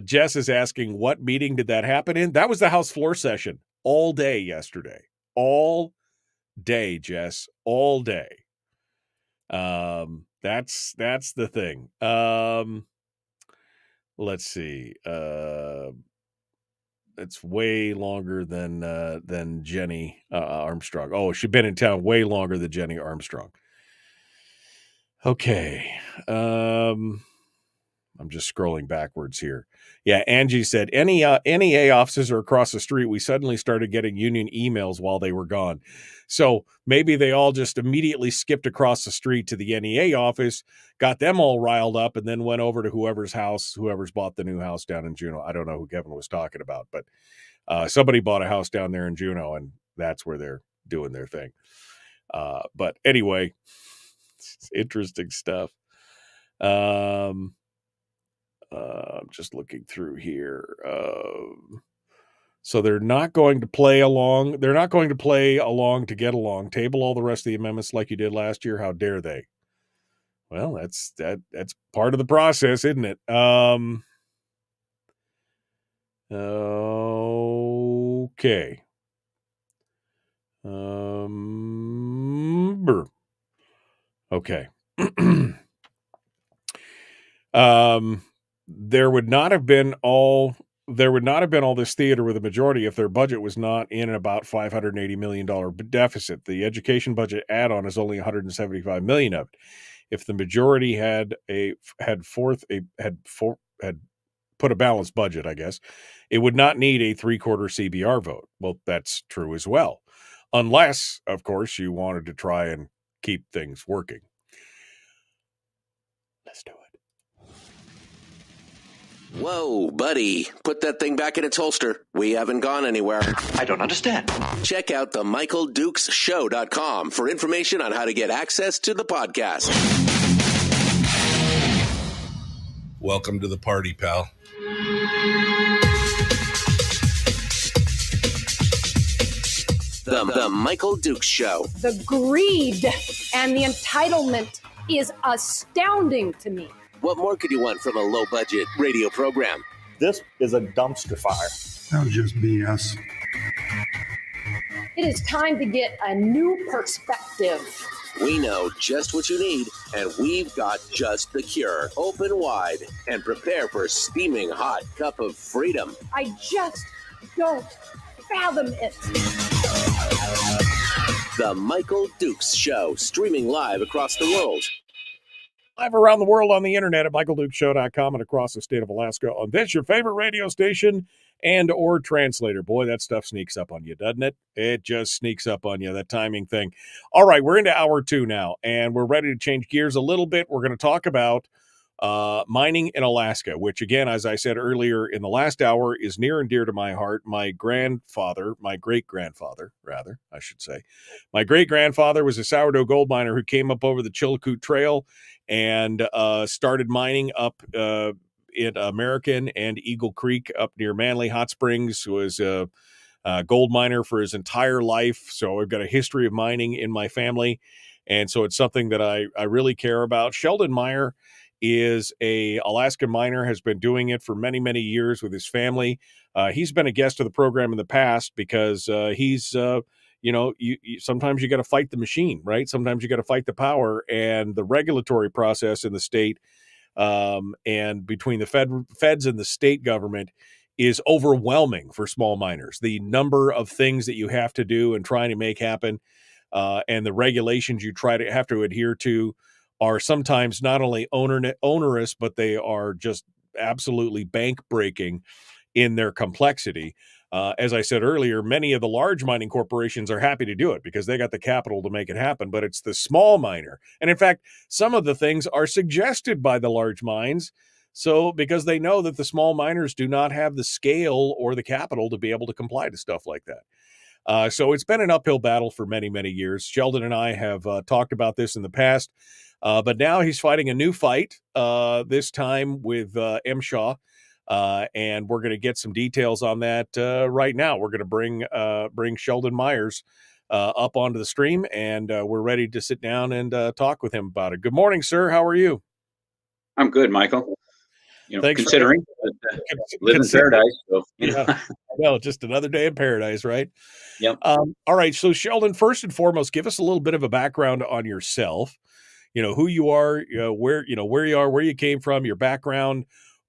Jess is asking, what meeting did that happen in? That was the House floor session all day yesterday. All day, Jess. All day. That's the thing. Let's see. It's way longer than Jenny Armstrong. Oh, she's been in town way longer than Jenny Armstrong. Okay. I'm just scrolling backwards here. Yeah, Angie said, NEA offices are across the street. We suddenly started getting union emails while they were gone. So maybe they all just immediately skipped across the street to the NEA office, got them all riled up, and then went over to whoever's bought the new house down in Juneau. I don't know who Kevin was talking about, but somebody bought a house down there in Juneau, and that's where they're doing their thing. But anyway, it's interesting stuff. I'm just looking through here. So they're not going to play along. They're not going to play along to get along. Table all the rest of the amendments like you did last year. How dare they? Well, that's part of the process, isn't it? Okay. Okay. There would not have been all this theater with a majority if their budget was not in about $580 million deficit. The education budget add-on is only $175 million of it. If the majority had put a balanced budget, I guess, it would not need a 3/4 CBR vote. Well, that's true as well. Unless, of course, you wanted to try and keep things working. Let's do it.
Whoa, buddy. Put that thing back in its holster. We haven't gone anywhere.
I don't understand.
Check out the MichaelDukesShow.com for information on how to get access to the podcast.
Welcome to the party, pal.
The Michael Dukes Show.
The greed and the entitlement is astounding to me.
What more could you want from a low-budget radio program?
This is a dumpster fire.
That was just BS.
It is time to get a new perspective.
We know just what you need, and we've got just the cure. Open wide and prepare for a steaming hot cup of freedom.
I just don't fathom it.
The Michael Dukes Show, streaming live across the world.
Live around the world on the internet at MichaelDukesShow.com and across the state of Alaska on this, your favorite radio station and or translator. Boy, that stuff sneaks up on you, doesn't it? It just sneaks up on you, that timing thing. All right, we're into hour 2 now, and we're ready to change gears a little bit. We're going to talk about mining in Alaska, which, again, as I said earlier in the last hour, is near and dear to my heart. My great-grandfather, I should say. My great-grandfather was a sourdough gold miner who came up over the Chilkoot Trail and started mining up in American and Eagle Creek up near Manly Hot Springs. Was a gold miner for his entire life, so I've got a history of mining in my family, and so it's something that I really care about. Sheldon Maier is a Alaskan miner, has been doing it for many, many years with his family. He's been a guest of the program in the past because he's sometimes you got to fight the machine, right? Sometimes you got to fight the power, and the regulatory process in the state and between the feds and the state government is overwhelming for small miners. The number of things that you have to do and trying to make happen and the regulations you have to adhere to are sometimes not only onerous, but they are just absolutely bank-breaking in their complexity. As I said earlier, many of the large mining corporations are happy to do it because they got the capital to make it happen, but it's the small miner. And in fact, some of the things are suggested by the large mines, so because they know that the small miners do not have the scale or the capital to be able to comply to stuff like that. So it's been an uphill battle for many, many years. Sheldon and I have talked about this in the past, but now he's fighting a new fight, this time with MSHAW, and we're going to get some details on that right now. We're going to bring Sheldon Maier up onto the stream, and we're ready to sit down and talk with him about it. Good morning, sir. How are you?
I'm good, Michael.
Thanks
considering live in paradise. So,
yeah. Well, just another day in paradise, right?
Yep.
All right. So, Sheldon, first and foremost, give us a little bit of a background on yourself. Who you are, where you are, where you came from, your background,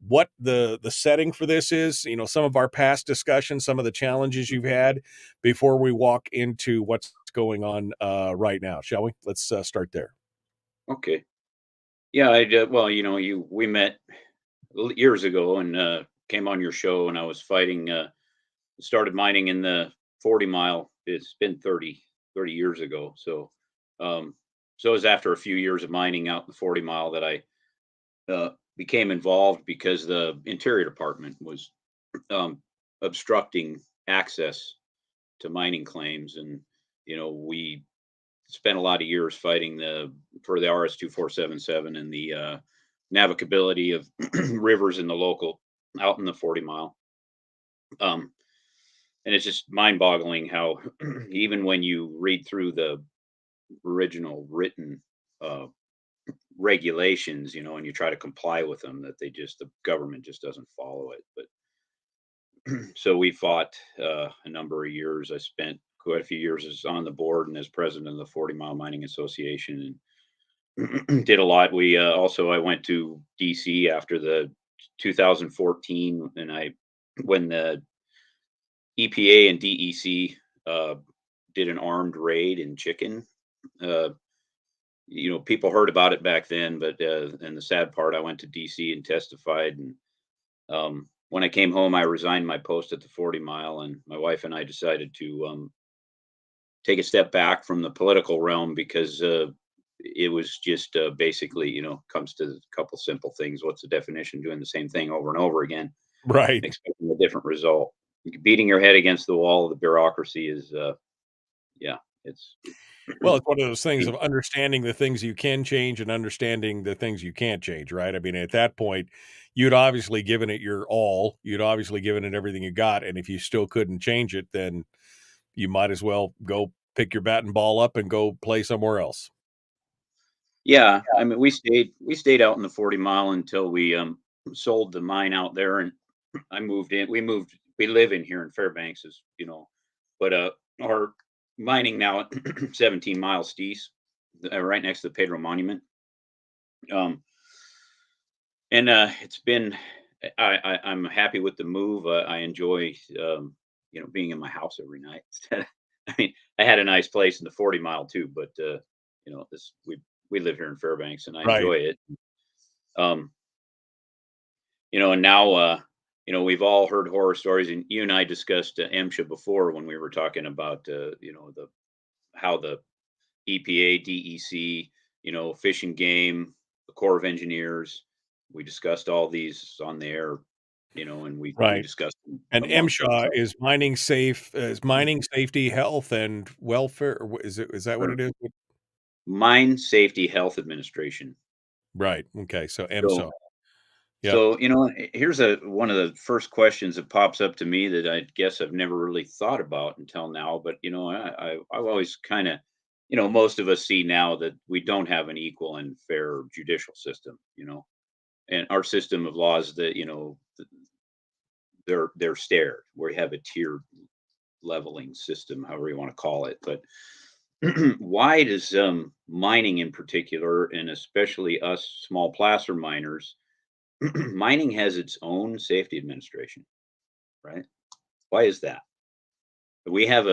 what the setting for this is. Some of our past discussions, some of the challenges you've had before we walk into what's going on right now. Shall we? Let's start there.
Okay. Yeah, I did. Well, we met years ago and came on your show, and I was fighting, started mining in the 40 mile. It's been 30 years ago. So it was after a few years of mining out in the 40 mile that I became involved because the Interior Department was obstructing access to mining claims. And, we spent a lot of years fighting for the RS-2477 and the navigability of rivers in the out in the 40 mile. And it's just mind boggling how even when you read through the original written regulations, and you try to comply with them, that the government just doesn't follow it. But so we fought a number of years. I spent quite a few years as on the board and as president of the 40 Mile Mining Association, did a lot. We I went to DC after the 2014, and when the EPA and DEC did an armed raid in chicken. Uh, People heard about it back then, but and the sad part, I went to DC and testified. And when I came home, I resigned my post at the 40 mile, and my wife and I decided to take a step back from the political realm because it was just basically, comes to a couple simple things. What's the definition? Doing the same thing over and over again,
Right.
expecting a different result. Beating your head against the wall of the bureaucracy is, yeah, it's
Well, it's one of those things of understanding the things you can change and understanding the things you can't change, right? I mean, at that point, you'd obviously given it your all. You'd obviously given it everything you got. And if you still couldn't change it, then you might as well go pick your bat and ball up and go play somewhere else.
yeah. I mean, we stayed out in the 40 mile until we sold the mine out there, and I moved in. We live in here in Fairbanks, but our mining now at 17 miles east, right next to the Pedro Monument. Um, and it's been, I'm happy with the move. I enjoy, being in my house every night. I mean, I had a nice place in the 40 mile too, but this we live here in Fairbanks, and I
Right.
enjoy it. Um, and now, we've all heard horror stories, and you and I discussed MSHA before when we were talking about, how the EPA, DEC, Fish and Game, the Corps of Engineers. We discussed all these on the air, and we
Right.
discussed them
And
amongst
MSHA
ourselves.
is mining safety, health, and welfare. Is that what
Or
it is?
Mine Safety Health Administration.
Right. Okay. So
So,
MSHA. Yep.
here's one of the first questions that pops up to me that I guess I've never really thought about until now. But I've always kind of, most of us see now that we don't have an equal and fair judicial system. And our system of laws that they're staired. We have a tiered leveling system, however you want to call it. But why does mining in particular, and especially us small placer miners, mining has its own safety administration, right? Why is that? We have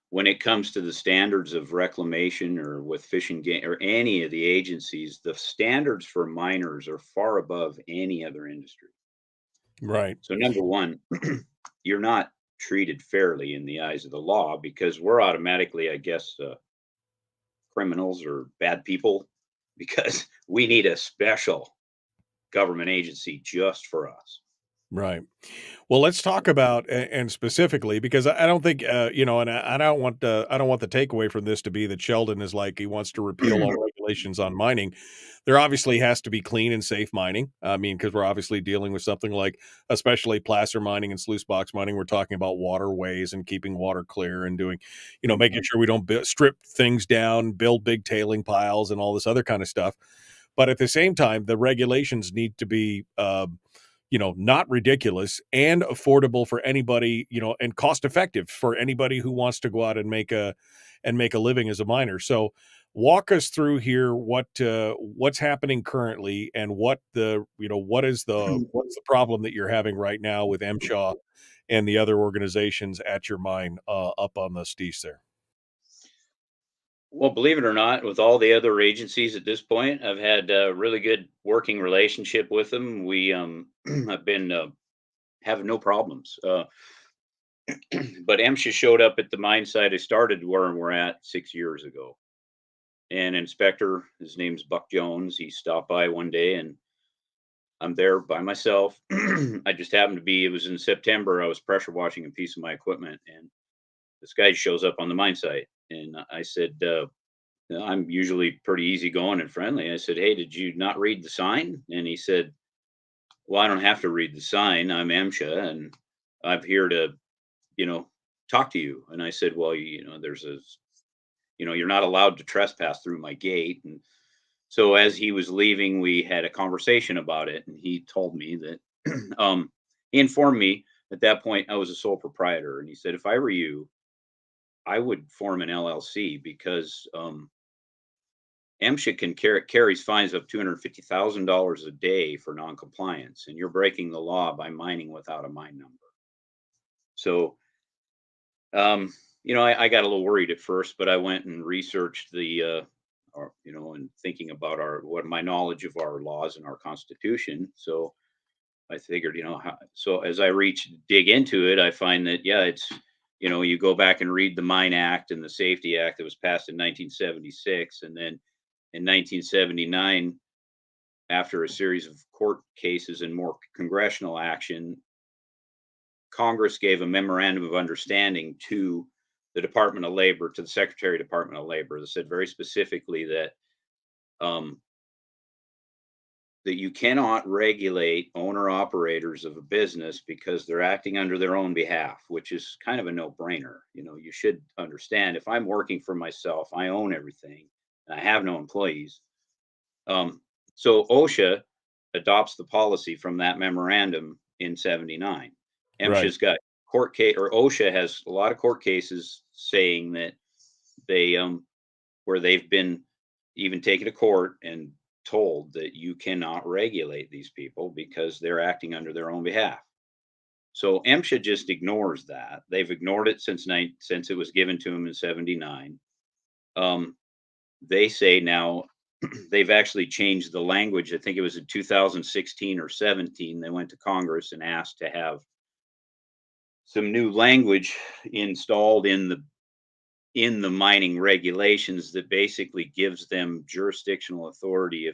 when it comes to the standards of reclamation or with Fish and Game or any of the agencies, the standards for miners are far above any other industry.
Right.
So number one, you're not treated fairly in the eyes of the law because we're automatically, I guess, criminals or bad people because we need a special government agency just for us.
Right. Well, let's talk about and specifically because I don't think and I I don't want the takeaway from this to be that Sheldon is like he wants to repeal all regulations on mining. There obviously has to be clean and safe mining. I mean, because we're obviously dealing with something like, especially placer mining and sluice box mining. We're talking about waterways and keeping water clear and doing, making sure we don't strip things down, build big tailing piles, and all this other kind of stuff. But at the same time, the regulations need to be not ridiculous and affordable for anybody, and cost effective for anybody who wants to go out and make a living as a miner. So walk us through here what's happening currently and what's the problem that you're having right now with MSHAW and the other organizations at your mine up on the steeps there.
Well, believe it or not, with all the other agencies at this point, I've had a really good working relationship with them. We have been having no problems. But MSHA showed up at the mine site I started where we're at 6 years ago. An inspector, his name's Buck Jones. He stopped by one day, and I'm there by myself. I just happened to be. It was in September. I was pressure washing a piece of my equipment, and this guy shows up on the mine site, and I said. I'm usually pretty easygoing and friendly. I said, "Hey, did you not read the sign?" And he said, "Well, I don't have to read the sign. I'm MSHA, and I'm here to, talk to you." And I said, "Well, you're not allowed to trespass through my gate." And so as he was leaving, we had a conversation about it, and he told me that, he informed me at that point I was a sole proprietor, and he said, "If I were you, I would form an LLC because MSHA carries fines of $250,000 a day for noncompliance, and you're breaking the law by mining without a mine number. So, I got a little worried at first, but I went and researched and thinking about what my knowledge of our laws and our Constitution. So I figured, so as I dig into it, I find that, it's, you go back and read the Mine Act and the Safety Act that was passed in 1976. And then in 1979, after a series of court cases and more congressional action, Congress gave a memorandum of understanding to the Department of Labor, to the Secretary of Department of Labor, that said very specifically that that you cannot regulate owner operators of a business because they're acting under their own behalf, which is kind of a no-brainer. You should understand, if I'm working for myself, I own everything, and I have no employees. So OSHA adopts the policy from that memorandum in 79. MSHA's got court case, or OSHA has a lot of court cases saying that they where they've been even taken to court and told that you cannot regulate these people because they're acting under their own behalf. So MSHA just ignores that. They've ignored it since it was given to them in 79. They say now they've actually changed the language. I think it was in 2016 or 17. They went to Congress and asked to have some new language installed in the mining regulations that basically gives them jurisdictional authority.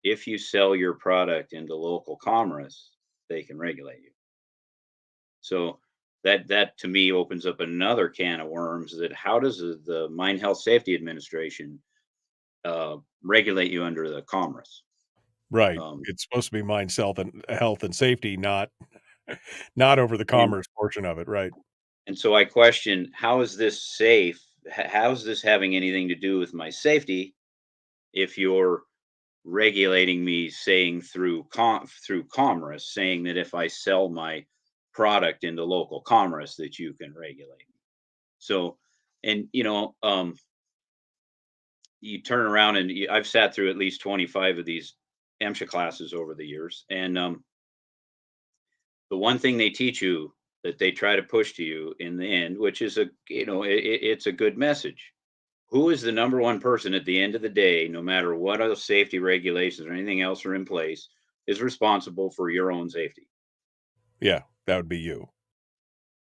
If you sell your product into local commerce, they can regulate you. So that to me opens up another can of worms. That how does the Mine Health Safety Administration regulate you under the commerce?
Right. It's supposed to be mine health and safety, not over the commerce portion of it. Right.
And so I question, how is this safe? How is this having anything to do with my safety if you're regulating me, saying through commerce, saying that if I sell my product into local commerce, that you can regulate me? So, and you turn around and I've sat through at least 25 of these MSHA classes over the years, and the one thing they teach you that they try to push to you in the end, which is it's a good message. Who is the number one person at the end of the day, no matter what other safety regulations or anything else are in place, is responsible for your own safety?
Yeah, that would be you.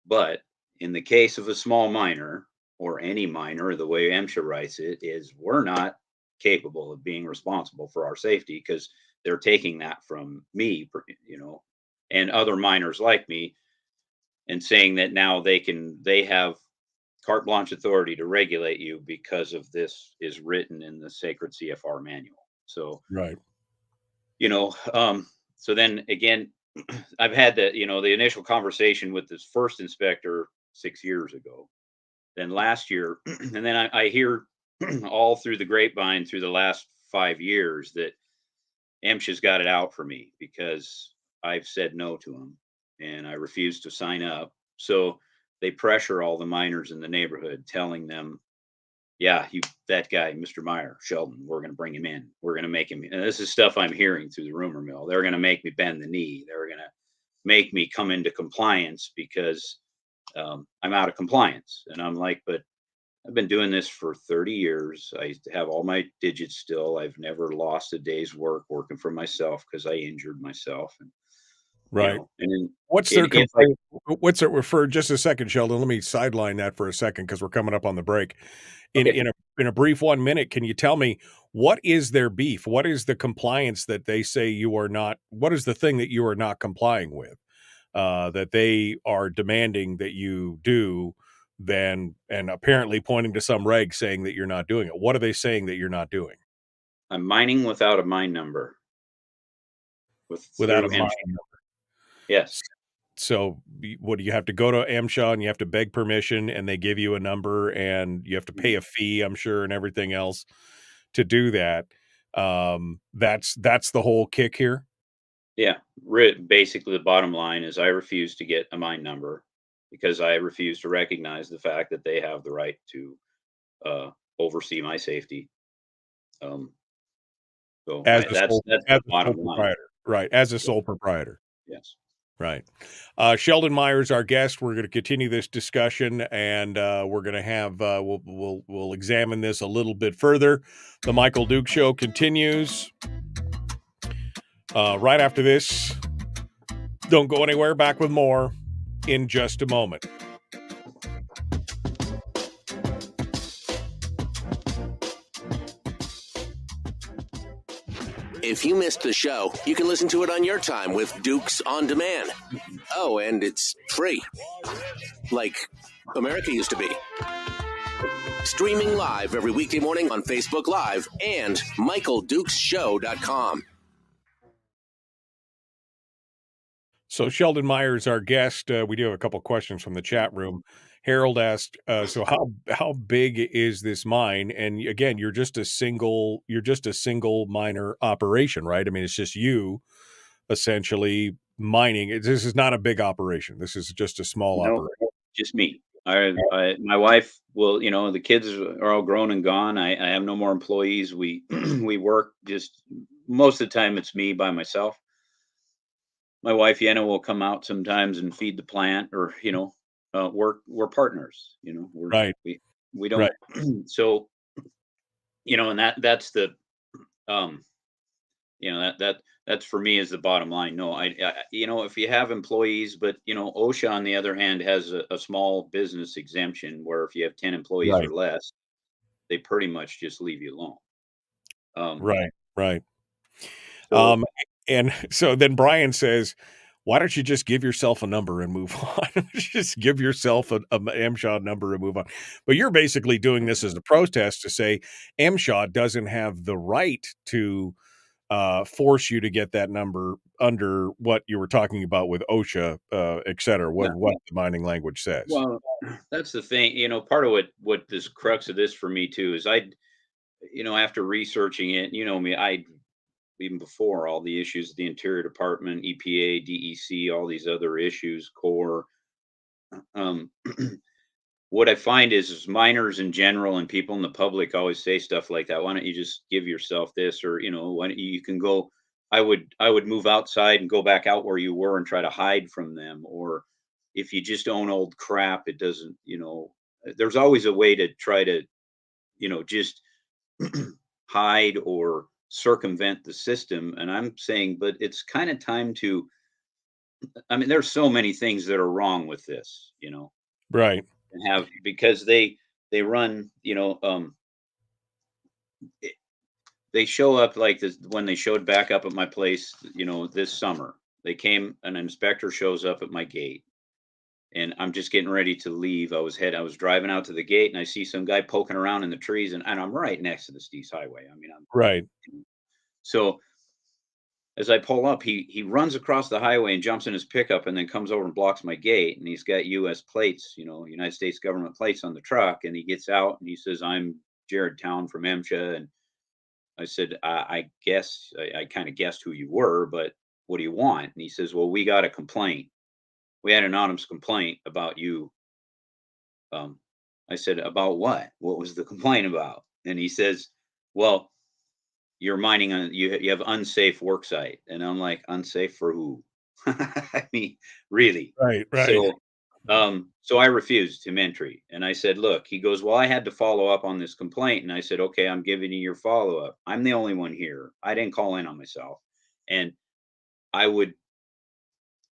But in the case of a small miner, or any miner, the way MSHA writes it is, we're not capable of being responsible for our safety because they're taking that from me, and other miners like me, and saying that now they have carte blanche authority to regulate you because of this is written in the sacred CFR manual. So,
right.
So then again, I've had the initial conversation with this first inspector 6 years ago, then last year, and then I hear all through the grapevine through the last 5 years that MSHA's got it out for me because I've said no to them and I refuse to sign up. So they pressure all the miners in the neighborhood, telling them, yeah, that guy, Mr. Maier, Sheldon, we're going to bring him in. We're going to make him. And this is stuff I'm hearing through the rumor mill. They're going to make me bend the knee. They're going to make me come into compliance because I'm out of compliance. And I'm like, but I've been doing this for 30 years. I have all my digits still. I've never lost a day's work working for myself because I injured myself. And,
right.
And then
what's their complaint? What's it refer? Just a second, Sheldon. Let me sideline that for a second because we're coming up on the break. In a brief 1 minute, can you tell me what is their beef? What is the compliance that they say you are not? What is the thing that you are not complying with that they are demanding that you do? And apparently pointing to some reg saying that you're not doing it. What are they saying that you're not doing?
I'm mining without a mine number.
Without a mine number.
Yes.
So what do you have to go to MSHAW and you have to beg permission and they give you a number and you have to pay a fee, I'm sure, and everything else to do that. That's the whole kick here.
Yeah. Basically the bottom line is I refuse to get a mine number because I refuse to recognize the fact that they have the right to oversee my safety. So
As
that's the
as a sole
bottom line.
proprietor, right? As a sole proprietor,
Yes.
right? Sheldon Maier is our guest. We're going to continue this discussion, and we're going to have we'll examine this a little bit further. The Michael Duke Show continues right after this. Don't go anywhere. Back with more in just a moment.
If you missed the show, you can listen to it on your time with Dukes On Demand. Oh, and it's free. Like America used to be. Streaming live every weekday morning on Facebook Live and MichaelDukesShow.com.
So Sheldon Maier is our guest. We do have a couple questions from the chat room. Harold asked, "So how big is this mine?" And again, you're just a single miner operation, right? I mean, it's just you essentially mining. This is not a big operation. This is just a small
No,
operation.
just me. My wife will, the kids are all grown and gone. I have no more employees. We we work just most of the time. It's me by myself. My wife Yenna will come out sometimes and feed the plant, or we're partners.
Right.
We don't.
Right.
So and that's the that's for me is the bottom line. No, I if you have employees, but OSHA on the other hand has a small business exemption where if you have 10 employees
Right.
or less, they pretty much just leave you alone.
Right.
So,
And so then Brian says, why don't you just give yourself a number and move on? Just give yourself a MSHAW number and move on. But you're basically doing this as a protest to say MSHAW doesn't have the right to force you to get that number under what you were talking about with OSHA, et cetera, what the mining language says.
well, that's the thing. Part of what this crux of this for me too is after researching it, me, even before all the issues of the Interior Department, EPA, DEC, all these other issues, Corps. What I find is miners in general and people in the public always say stuff like that. Why don't you just give yourself this, or why don't you can go? I would move outside and go back out where you were and try to hide from them. Or if you just own old crap, it doesn't. There's always a way to try to, just hide or circumvent the system. And I'm saying, but it's kind of time to. I mean, there's so many things that are wrong with this.
Right.
Have because they run they show up like this when they showed back up at my place this summer. An inspector shows up at my gate and I'm just getting ready to leave. I was driving out to the gate and I see some guy poking around in the trees and I'm right next to the Steese Highway. I mean,
right.
So as I pull up, he runs across the highway and jumps in his pickup and then comes over and blocks my gate. And he's got U.S. plates, United States government plates on the truck. And he gets out and he says, "I'm Jared Town from MSHA." And I said, I guess I kind of guessed who you were, but what do you want? And he says, "Well, we got a complaint. We had an anonymous complaint about you." I said, "About what? What was the complaint about?" And he says, "Well, you're mining on you have unsafe work site." And I'm like, unsafe for who? I mean, really?
Right.
So I refused him entry and I said, look, he goes, "Well, I had to follow up on this complaint." And I said, "Okay, I'm giving you your follow up. I'm the only one here. I didn't call in on myself." And I would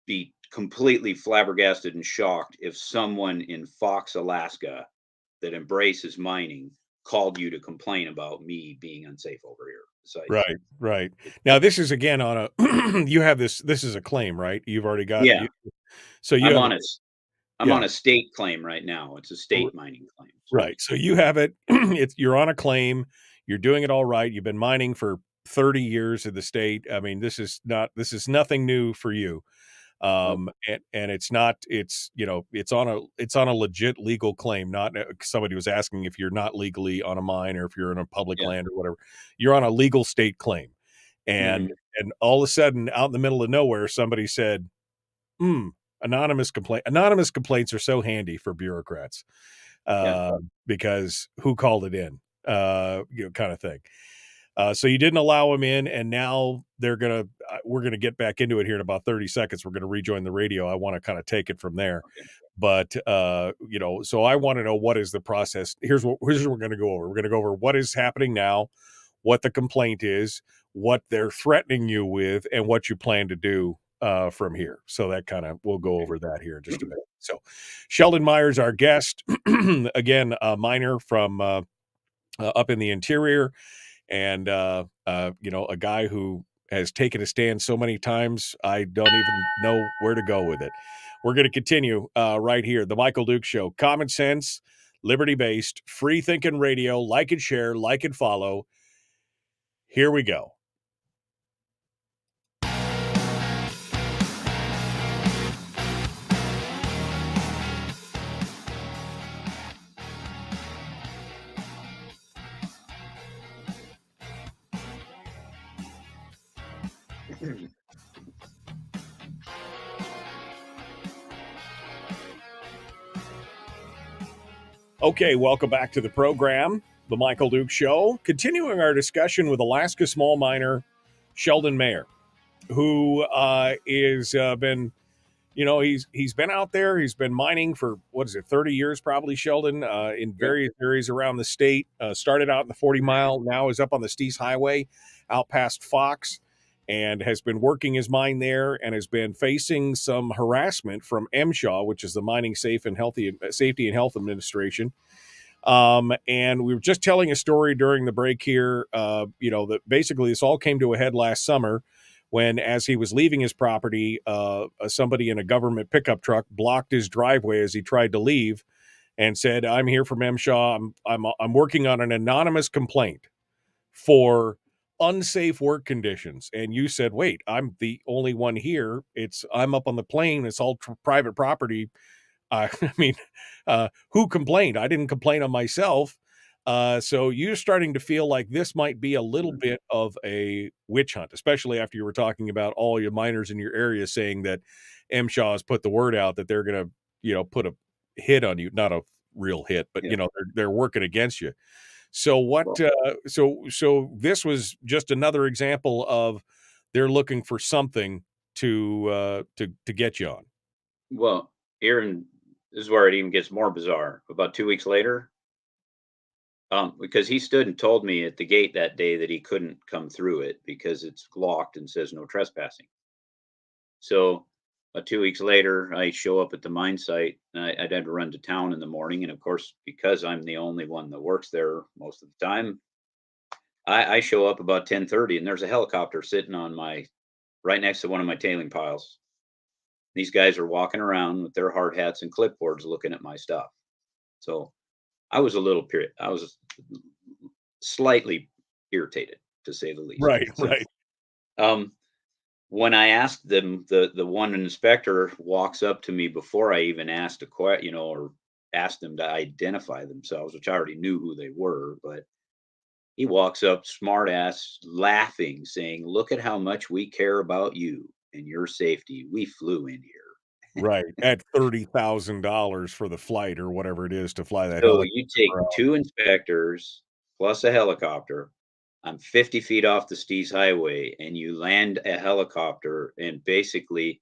be completely flabbergasted and shocked if someone in Fox, Alaska that embraces mining called you to complain about me being unsafe over here.
Right. Now this is again on a you have this is a claim, right? You've already got so you
I'm on a state claim right now. It's a state mining claim.
Right. So you have it you're on a claim, you're doing it all right. You've been mining for 30 years in the state. I mean, this is nothing new for you. And it's on a legit legal claim, not somebody was asking if you're not legally on a mine or if you're in a public land or whatever. You're on a legal state claim. And all of a sudden out in the middle of nowhere, somebody said, anonymous complaint. Anonymous complaints are so handy for bureaucrats because who called it in, kind of thing. So you didn't allow them in, and now we're gonna get back into it here in about 30 seconds. We're gonna rejoin the radio. I want to kind of take it from there. But so I want to know, what is the process. Here's what we're going to go over. We're going to go over what is happening now, what the complaint is, what they're threatening you with, and what you plan to do from here. So that kind of, we'll go over that here in just a minute. So Sheldon Maier is our guest. Again, a miner from up in the interior, and a guy who has taken a stand so many times I don't even know where to go with it. We're going to continue right here. The Michael Duke Show. Common sense, liberty-based, free-thinking radio. Like and share, like and follow. Here we go. Okay, welcome back to the program, The Michael Duke Show. Continuing our discussion with Alaska small miner Sheldon Maier, who is been, he's been out there. He's been mining for, 30 years probably, Sheldon, in various areas around the state. Started out in the 40 mile, now is up on the Steese Highway, out past Fox, and has been working his mine there, and has been facing some harassment from MSHAW, which is the Mining Safety and Health Administration. And we were just telling a story during the break here, that basically this all came to a head last summer when, as he was leaving his property, somebody in a government pickup truck blocked his driveway as he tried to leave, and said, "I'm here from MSHAW. I'm working on an anonymous complaint for unsafe work conditions." And you said, "Wait, I'm the only one here. I'm up on the plane. It's all private property." I mean, who complained? I didn't complain on myself. So you're starting to feel like this might be a little bit of a witch hunt, especially after you were talking about all your miners in your area saying that MSHAW has put the word out that they're going to, put a hit on you, not a real hit, but they're working against you. So what? So this was just another example of they're looking for something to get you on.
Well, Aaron, this is where it even gets more bizarre. About 2 weeks later, because he stood and told me at the gate that day that he couldn't come through it because it's locked and says no trespassing. So 2 weeks later, I show up at the mine site. And I'd had to run to town in the morning, and of course, because I'm the only one that works there most of the time, I show up about 10:30, and there's a helicopter sitting on right next to one of my tailing piles. These guys are walking around with their hard hats and clipboards looking at my stuff. So I was I was slightly irritated, to say the least.
Right,
So,
right.
When I asked them, the one inspector walks up to me before I even asked a question, or asked them to identify themselves, which I already knew who they were, but he walks up, smart ass, laughing, saying, "Look at how much we care about you and your safety. We flew in here."
Right, at $30,000 for the flight or whatever it is to fly that
So
helicopter
you take
out.
2 inspectors plus a helicopter. I'm 50 feet off the Steese Highway, and you land a helicopter, and basically,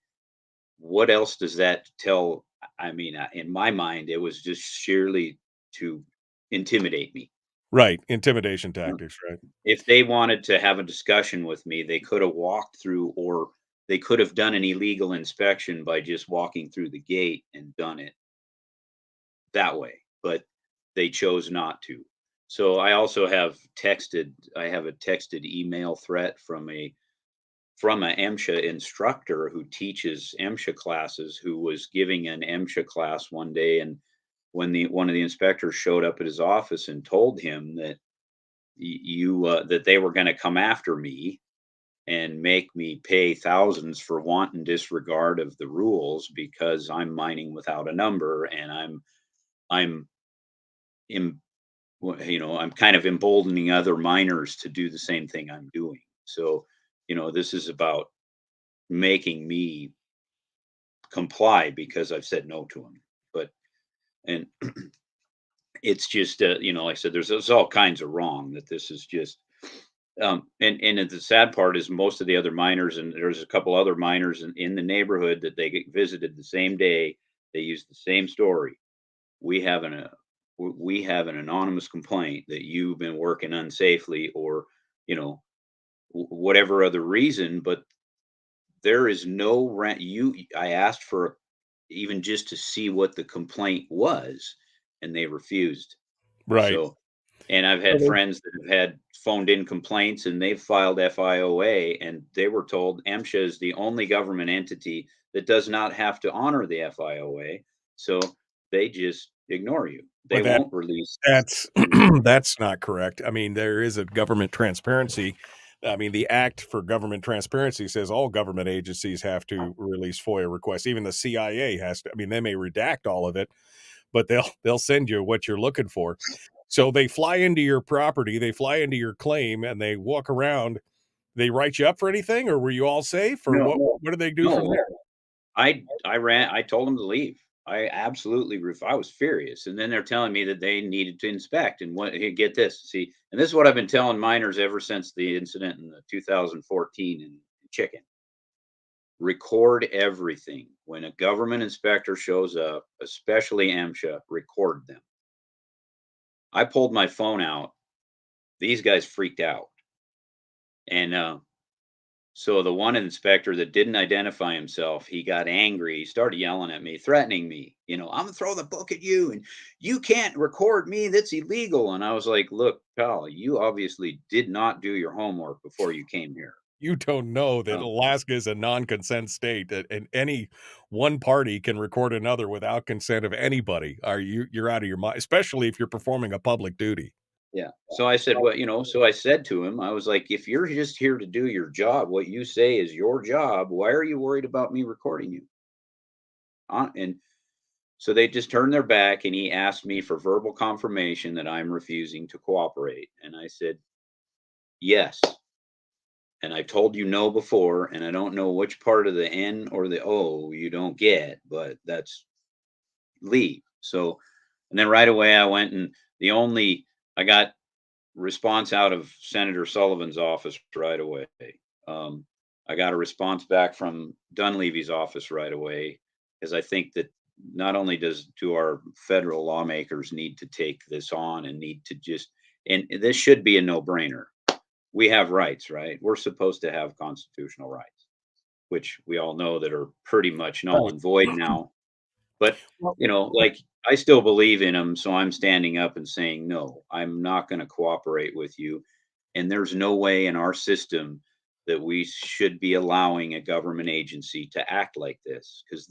what else does that tell? I mean, in my mind, it was just sheerly to intimidate me.
Right, intimidation tactics, right?
If they wanted to have a discussion with me, they could have walked through, or they could have done an illegal inspection by just walking through the gate and done it that way, but they chose not to. So I also have a texted email threat from a MSHA instructor who teaches MSHA classes, who was giving an MSHA class one day, and when one of the inspectors showed up at his office and told him that that they were going to come after me and make me pay thousands for wanton disregard of the rules because I'm mining without a number, and I'm I'm kind of emboldening other miners to do the same thing I'm doing. So, this is about making me comply because I've said no to them. But, and it's just, like I said, there's all kinds of wrong, that this is just And the sad part is most of the other miners, and there's a couple other miners in the neighborhood that they get visited the same day. They use the same story. We have an we have an anonymous complaint that you've been working unsafely, or you know whatever other reason, but there is no rent. I asked for even just to see what the complaint was, and they refused.
Right.
So, and I've had friends that have had phoned in complaints and they've filed FIOA, and they were told MSHA is the only government entity that does not have to honor the FIOA. So they just ignore you. They
But that
won't release.
that's that's not correct. I mean, there is a government transparency. I mean, the Act for Government Transparency says all government agencies have to release FOIA requests. Even the CIA has to. I mean, they may redact all of it, but they'll send you what you're looking for. So they fly into your property, they fly into your claim, and they walk around. They write you up for anything, or were you all safe, or
No,
what do they do from
no.
there?
I told them to leave. I absolutely I was furious. And then they're telling me that they needed to inspect, and what, hey, get this. See, and this is what I've been telling miners ever since the incident in the 2014 in Chicken. Record everything. When a government inspector shows up, especially MSHA, record them. I pulled my phone out. These guys freaked out. And so the one inspector that didn't identify himself, he got angry. He started yelling at me, threatening me. I'm gonna throw the book at you, and you can't record me. That's illegal. And I was like, look, pal, you obviously did not do your homework before you came here.
You don't know that
Um,
Alaska is a non-consent state, and any one party can record another without consent of anybody. You're out of your mind, especially if you're performing a public duty.
yeah. So I said, well, so I said to him, I was like, if you're just here to do your job, what you say is your job. Why are you worried about me recording you? And so they just turned their back, and he asked me for verbal confirmation that I'm refusing to cooperate. And I said, yes. And I've told you no before, and I don't know which part of the N or the O you don't get, but that's leave. So, and then right away I went, and I got response out of Senator Sullivan's office right away. Um, I got a response back from Dunleavy's office right away, because I think that not only do our federal lawmakers need to take this on and need to and this should be a no-brainer. We have rights, right? We're supposed to have constitutional rights, which we all know that are pretty much null and void now. But, like, I still believe in them, so I'm standing up and saying, no, I'm not going to cooperate with you. And there's no way in our system that we should be allowing a government agency to act like this, because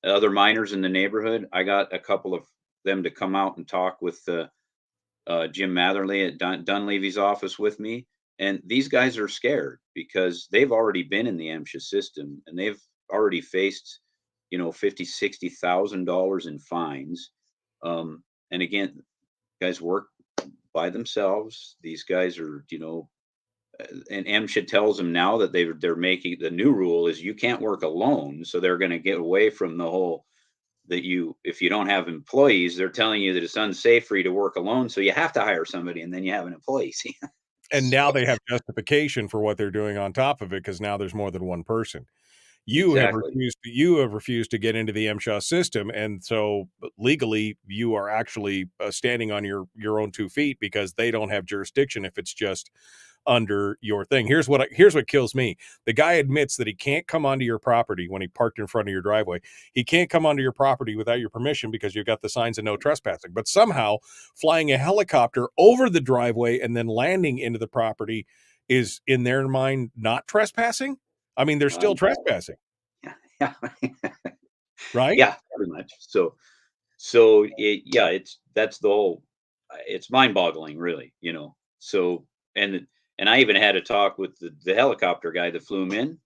other miners in the neighborhood, I got a couple of them to come out and talk with Jim Matherly at Dunleavy's office with me. And these guys are scared because they've already been in the MSHA system, and they've already faced, $50,000-$60,000 in fines. And again, guys work by themselves. These guys are, and MSHA tells them now that they're making the new rule is you can't work alone. So they're going to get away from the whole that if you don't have employees, they're telling you that it's unsafe for you to work alone. So you have to hire somebody, and then you have an employee.
And now they have justification for what they're doing on top of it, because now there's more than one person. You
Exactly.
have refused to get into the MSHA system, and so legally you are actually standing on your own 2 feet, because they don't have jurisdiction if it's just under your thing. Here's what kills me. The guy admits that he can't come onto your property when he parked in front of your driveway. He can't come onto your property without your permission because you've got the signs of no trespassing. But somehow flying a helicopter over the driveway and then landing into the property is, in their mind, not trespassing. I mean, they're still trespassing.
Yeah.
Right?
Yeah, pretty much. So that's the whole, it's mind boggling, really, so, and I even had a talk with the helicopter guy that flew him in,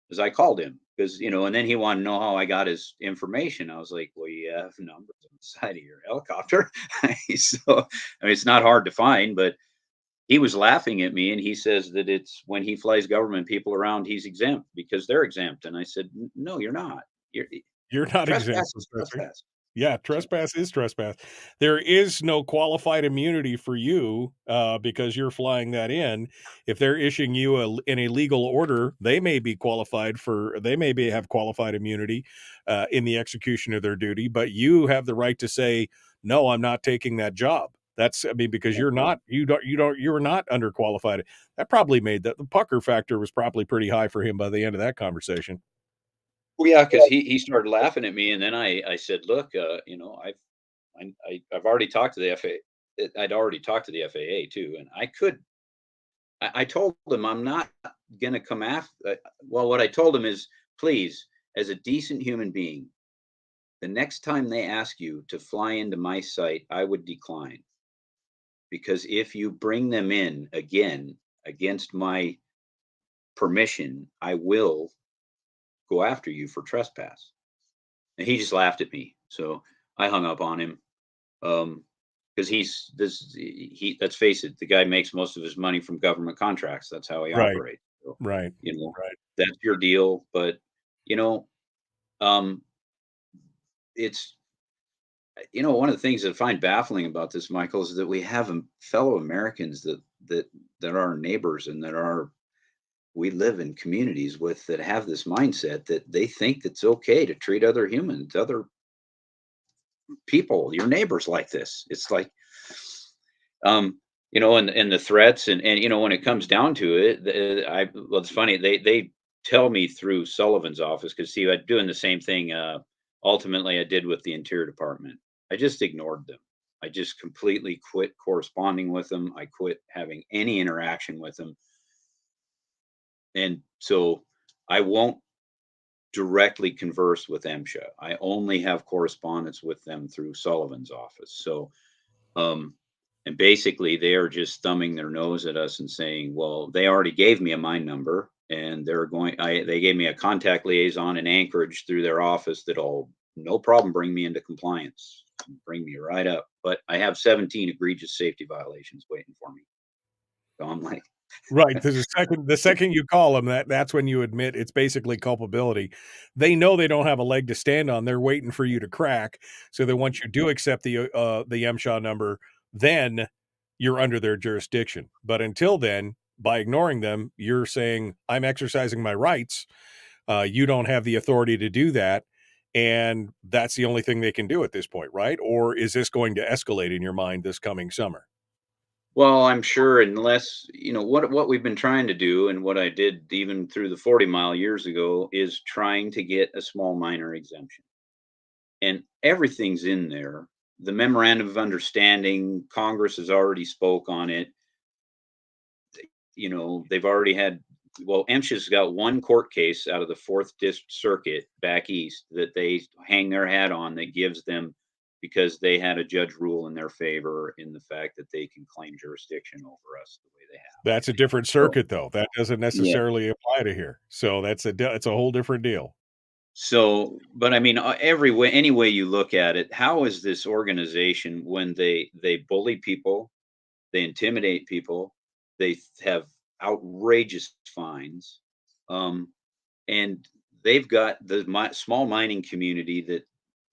because I called him because, and then he wanted to know how I got his information. I was like, well, you have numbers on the side of your helicopter. So, I mean, it's not hard to find, but he was laughing at me, and he says that it's when he flies government people around, he's exempt because they're exempt. And I said, no, you're not.
You're not exempt.
Trespass is trespass.
Yeah, trespass is trespass. There is no qualified immunity for you because you're flying that in. If they're issuing you an illegal order, they may be have qualified immunity in the execution of their duty, but you have the right to say, no, I'm not taking that job. Because you're not underqualified. That probably made the pucker factor was probably pretty high for him by the end of that conversation.
Well, yeah, because he started laughing at me, and then I said, "Look, I've already talked to the FAA. I'd already talked to the FAA too, and I told him I'm not going to come after. Well, what I told him is, please, as a decent human being, the next time they ask you to fly into my site, I would decline, because if you bring them in again against my permission, I will go after you for trespass." And he just laughed at me. So I hung up on him. Because let's face it, the guy makes most of his money from government contracts. That's how he
Right.
operates. So,
Right.
Right. That's your deal. But, um, it's, one of the things that I find baffling about this, Michael, is that we have fellow Americans that are our neighbors and we live in communities with, that have this mindset that they think it's okay to treat other humans, other people, your neighbors, like this. It's like, and the threats and when it comes down to it, it's funny. They tell me through Sullivan's office, because see, I'm doing the same thing. Ultimately, I did with the Interior Department. I just ignored them. I just completely quit corresponding with them. I quit having any interaction with them. And so I won't directly converse with MSHA. I only have correspondence with them through Sullivan's office. So, and basically they are just thumbing their nose at us and saying, well, they already gave me a mine number, and they gave me a contact liaison in Anchorage through their office that'll no problem bring me into compliance, bring me right up. But I have 17 egregious safety violations waiting for me. So I'm like,
right. The second you call them, that's when you admit it's basically culpability. They know they don't have a leg to stand on. They're waiting for you to crack. So that once you do accept the MSHAW number, then you're under their jurisdiction. But until then, by ignoring them, you're saying, I'm exercising my rights. You don't have the authority to do that. And that's the only thing they can do at this point, right? Or is this going to escalate in your mind this coming summer?
well, I'm sure, unless, what we've been trying to do, and what I did even through the 40 mile years ago, is trying to get a small miner exemption. And everything's in there. The memorandum of understanding, Congress has already spoke on it. They've already had, MSHA's got one court case out of the 4th District Circuit back east that they hang their hat on, that gives them, because they had a judge rule in their favor in the fact that they can claim jurisdiction over us the way they have.
That's a different circuit, though. That doesn't necessarily apply to here. So it's a whole different deal.
So, but I mean, any way you look at it, how is this organization, when they bully people, they intimidate people, they have outrageous fines, and they've got the small mining community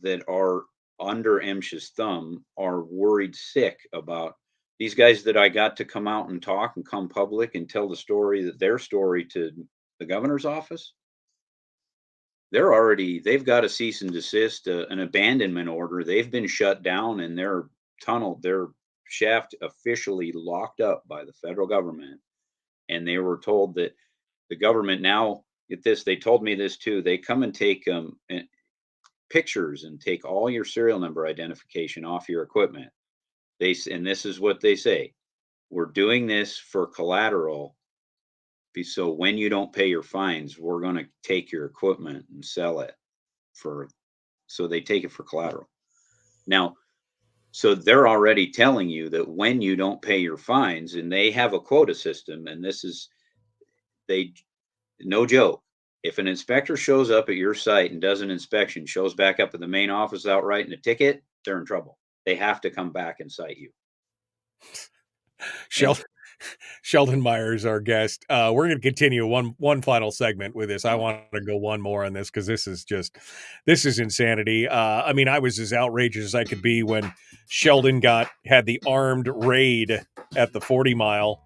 that are under MSHA's thumb, are worried sick about these guys that I got to come out and talk and come public and tell their story to the governor's office. They've got a cease and desist, an abandonment order. They've been shut down, and their shaft officially locked up by the federal government. And they were told that the government now, get this, they told me this too, they come and take pictures and take all your serial number identification off your equipment. And this is what they say: we're doing this for collateral. So when you don't pay your fines, we're going to take your equipment and sell it so they take it for collateral. Now, so they're already telling you that when you don't pay your fines, and they have a quota system, and no joke, if an inspector shows up at your site and does an inspection, shows back up at the main office without writing a ticket, they're in trouble. They have to come back and cite you.
Sheldon Maier is our guest. We're going to continue one final segment with this. I want to go one more on this because this is insanity. I mean, I was as outrageous as I could be when Sheldon had the armed raid at the 40 mile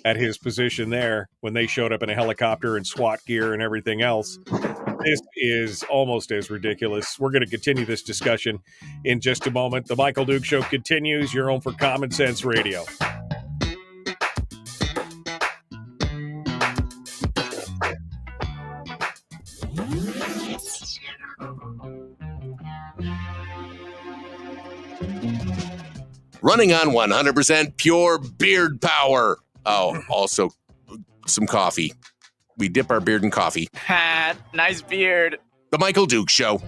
at his position there when they showed up in a helicopter and SWAT gear and everything else. This is almost as ridiculous. We're going to continue this discussion in just a moment. The Michael Duke Show continues. You're home for Common Sense Radio.
Running on 100% pure beard power. Oh, also some coffee. We dip our beard in coffee.
Ha, nice beard.
The Michael Duke Show.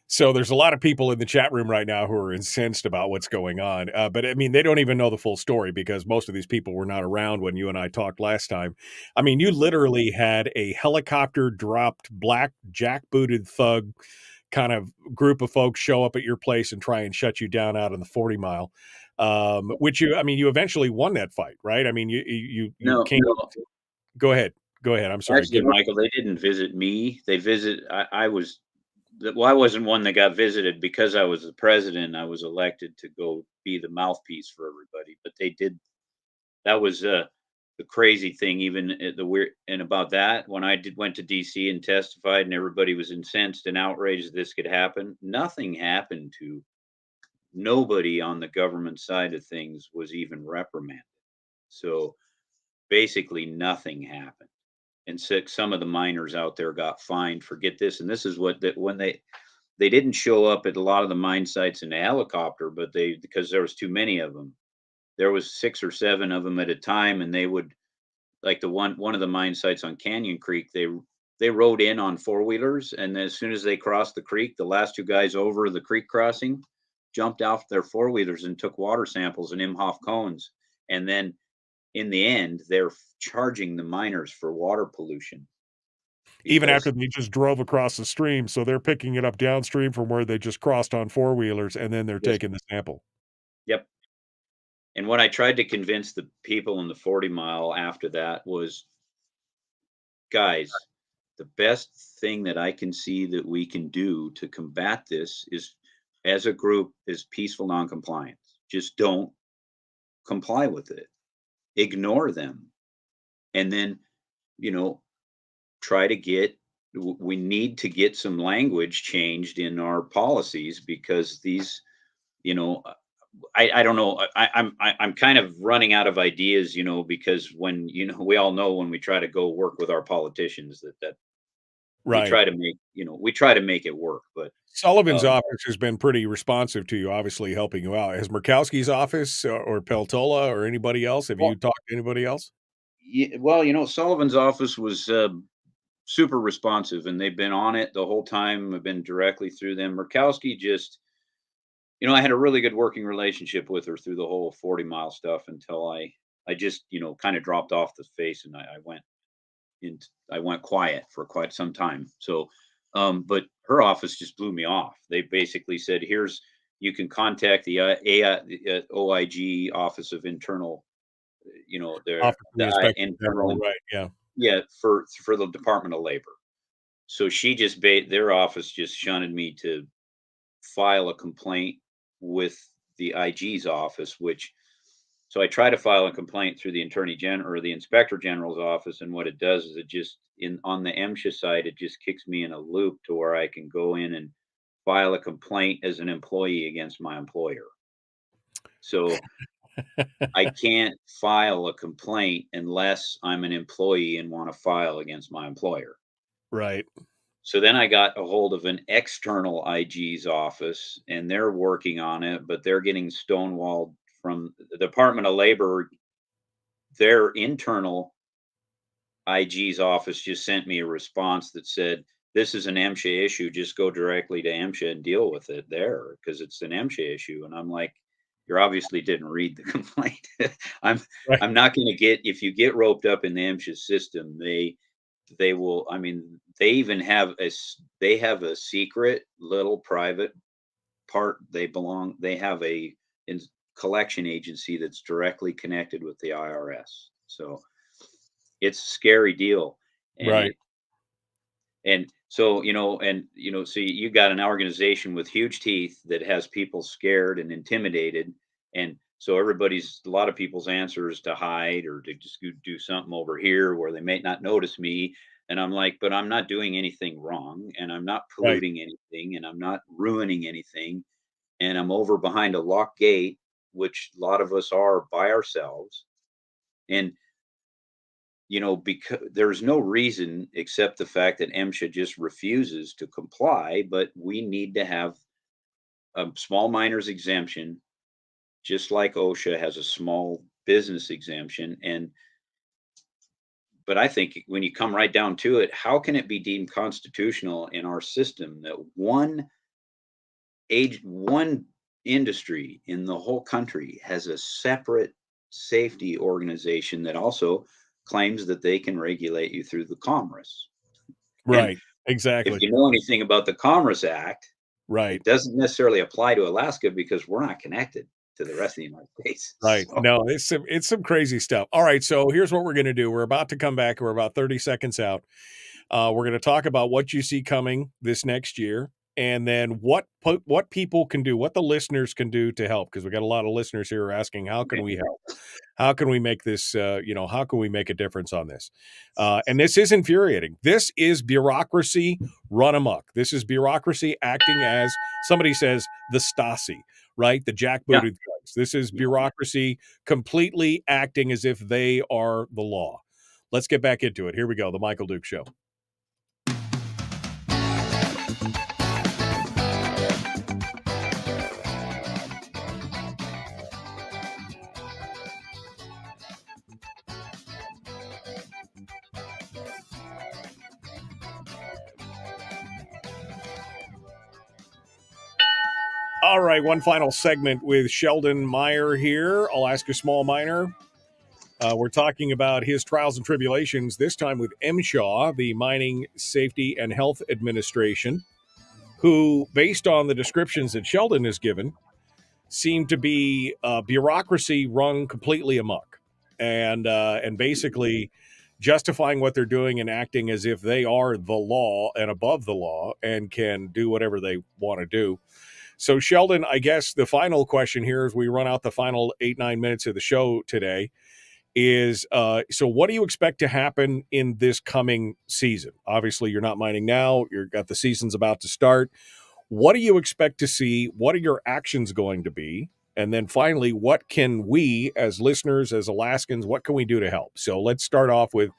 So there's a lot of people in the chat room right now who are incensed about what's going on. But I mean, they don't even know the full story because most of these people were not around when you and I talked last time. I mean, you literally had a helicopter dropped black jackbooted thug kind of group of folks show up at your place and try and shut you down out in the 40 mile. Which you eventually won that fight, right? I mean, you came.
No.
Go ahead. I'm sorry.
Actually, Michael, they didn't visit me. They I wasn't one that got visited because I was the president. I was elected to go be the mouthpiece for everybody, but they did. That was the crazy thing. Even the weird and about that when I went to DC and testified, and everybody was incensed and outraged that this could happen. Nothing happened to. Nobody on the government side of things was even reprimanded. So basically nothing happened. And some of the miners out there got fined. Forget this. And this is when they didn't show up at a lot of the mine sites in a helicopter, but because there was too many of them. There was 6 or 7 of them at a time. And they would, like one of the mine sites on Canyon Creek, they rode in on 4-wheelers. And as soon as they crossed the creek, the last 2 guys over the creek crossing jumped off their 4-wheelers and took water samples and Imhoff cones. And then in the end, they're charging the miners for water pollution.
Even after they just drove across the stream. So they're picking it up downstream from where they just crossed on 4-wheelers, and then they're taking the sample.
Yep. And what I tried to convince the people in the 40 mile after that was, guys, the best thing that I can see that we can do to combat this is, as a group, is peaceful noncompliance. Just don't comply with it. Ignore them. And then, we need to get some language changed in our policies because these, I don't know. I'm kind of running out of ideas, because when, we all know when we try to go work with our politicians that
right.
We try to make it work, but
Sullivan's office has been pretty responsive to you, obviously helping you out. Has Murkowski's office or Peltola or anybody else? Have you talked to anybody else?
Yeah, well, Sullivan's office was super responsive, and they've been on it the whole time. I've been directly through them. Murkowski just, I had a really good working relationship with her through the whole 40 mile stuff until I just, kind of dropped off the face, and I went quiet for quite some time. So, but her office just blew me off. They basically said, you can contact the OIG, Office of Internal,
the internal, right? Yeah.
Yeah. For the Department of Labor. So she just, their office just shunted me to file a complaint with the IG's office, so I try to file a complaint through the Attorney General or the Inspector General's office. And what it does is it just on the MSHA side, it just kicks me in a loop to where I can go in and file a complaint as an employee against my employer. So I can't file a complaint unless I'm an employee and want to file against my employer.
Right.
So then I got a hold of an external IG's office, and they're working on it, but they're getting stonewalled from the Department of Labor. Their internal IG's office just sent me a response that said, this is an MSHA issue. Just go directly to MSHA and deal with it there because it's an MSHA issue. And I'm like, you obviously didn't read the complaint. I'm not going to if you get roped up in the MSHA system, they will, they even have a secret little private part. They have a collection agency that's directly connected with the IRS. So it's a scary deal. And
Right.
so, so you got an organization with huge teeth that has people scared and intimidated. And so a lot of people's answer is to hide or to just do something over here where they may not notice me. And I'm like, but I'm not doing anything wrong, and I'm not
Right.
polluting anything, and I'm not ruining anything. And I'm over behind a locked gate, which a lot of us are by ourselves. And because there's no reason except the fact that MSHA just refuses to comply, but we need to have a small miners exemption, just like OSHA has a small business exemption. But I think when you come right down to it, how can it be deemed constitutional in our system that one industry in the whole country has a separate safety organization that also claims that they can regulate you through the Commerce? And
Right.
if
Exactly.
you know anything about the Commerce Act,
Right.
it doesn't necessarily apply to Alaska because we're not connected to the rest of the United States.
Right.
So,
No, it's some crazy stuff. All right. So here's what we're going to do. We're about to come back. We're about 30 seconds out. We're going to talk about what you see coming this next year, and then what people can do, what the listeners can do to help, because we got a lot of listeners here asking, how can we help? How can we make this, how can we make a difference on this? And this is infuriating. This is bureaucracy run amok. This is bureaucracy acting as, somebody says, the Stasi, right? The jackbooted thugs. This is bureaucracy completely acting as if they are the law. Let's get back into it. Here we go. The Michael Duke Show. All right, one final segment with Sheldon Maier here, Alaska Small Miner. We're talking about his trials and tribulations, this time with MSHAW, the Mining Safety and Health Administration, who, based on the descriptions that Sheldon has given, seem to be bureaucracy run completely amok, and basically justifying what they're doing and acting as if they are the law and above the law and can do whatever they want to do. So, Sheldon, I guess the final question here as we run out the final 8-9 minutes of the show today is, so what do you expect to happen in this coming season? Obviously, you're not mining now. You've got the season's about to start. What do you expect to see? What are your actions going to be? And then finally, what can we as listeners, as Alaskans, what can we do to help? So let's start off with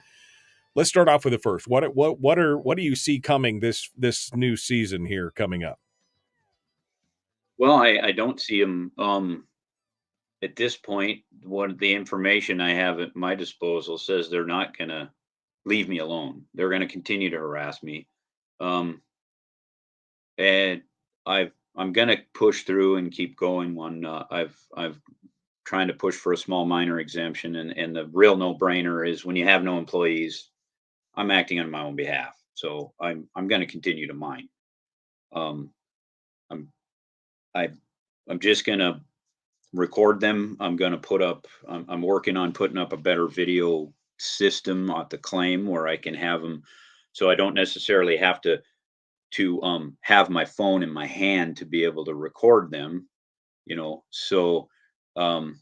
the first. What do you see coming this new season here coming up?
well, I don't see them. At this point, what the information I have at my disposal says they're not going to leave me alone. They're going to continue to harass me. Um, and I'm going to push through and keep going. I've trying to push for a small minor exemption, and the real no brainer is when you have no employees, I'm acting on my own behalf. So I'm going to continue to mine. Um, I'm I I'm just going to record them. I'm going to put up. I'm working on putting up a better video system at the claim where I can have them, so I don't necessarily have to have my phone in my hand to be able to record them. So um,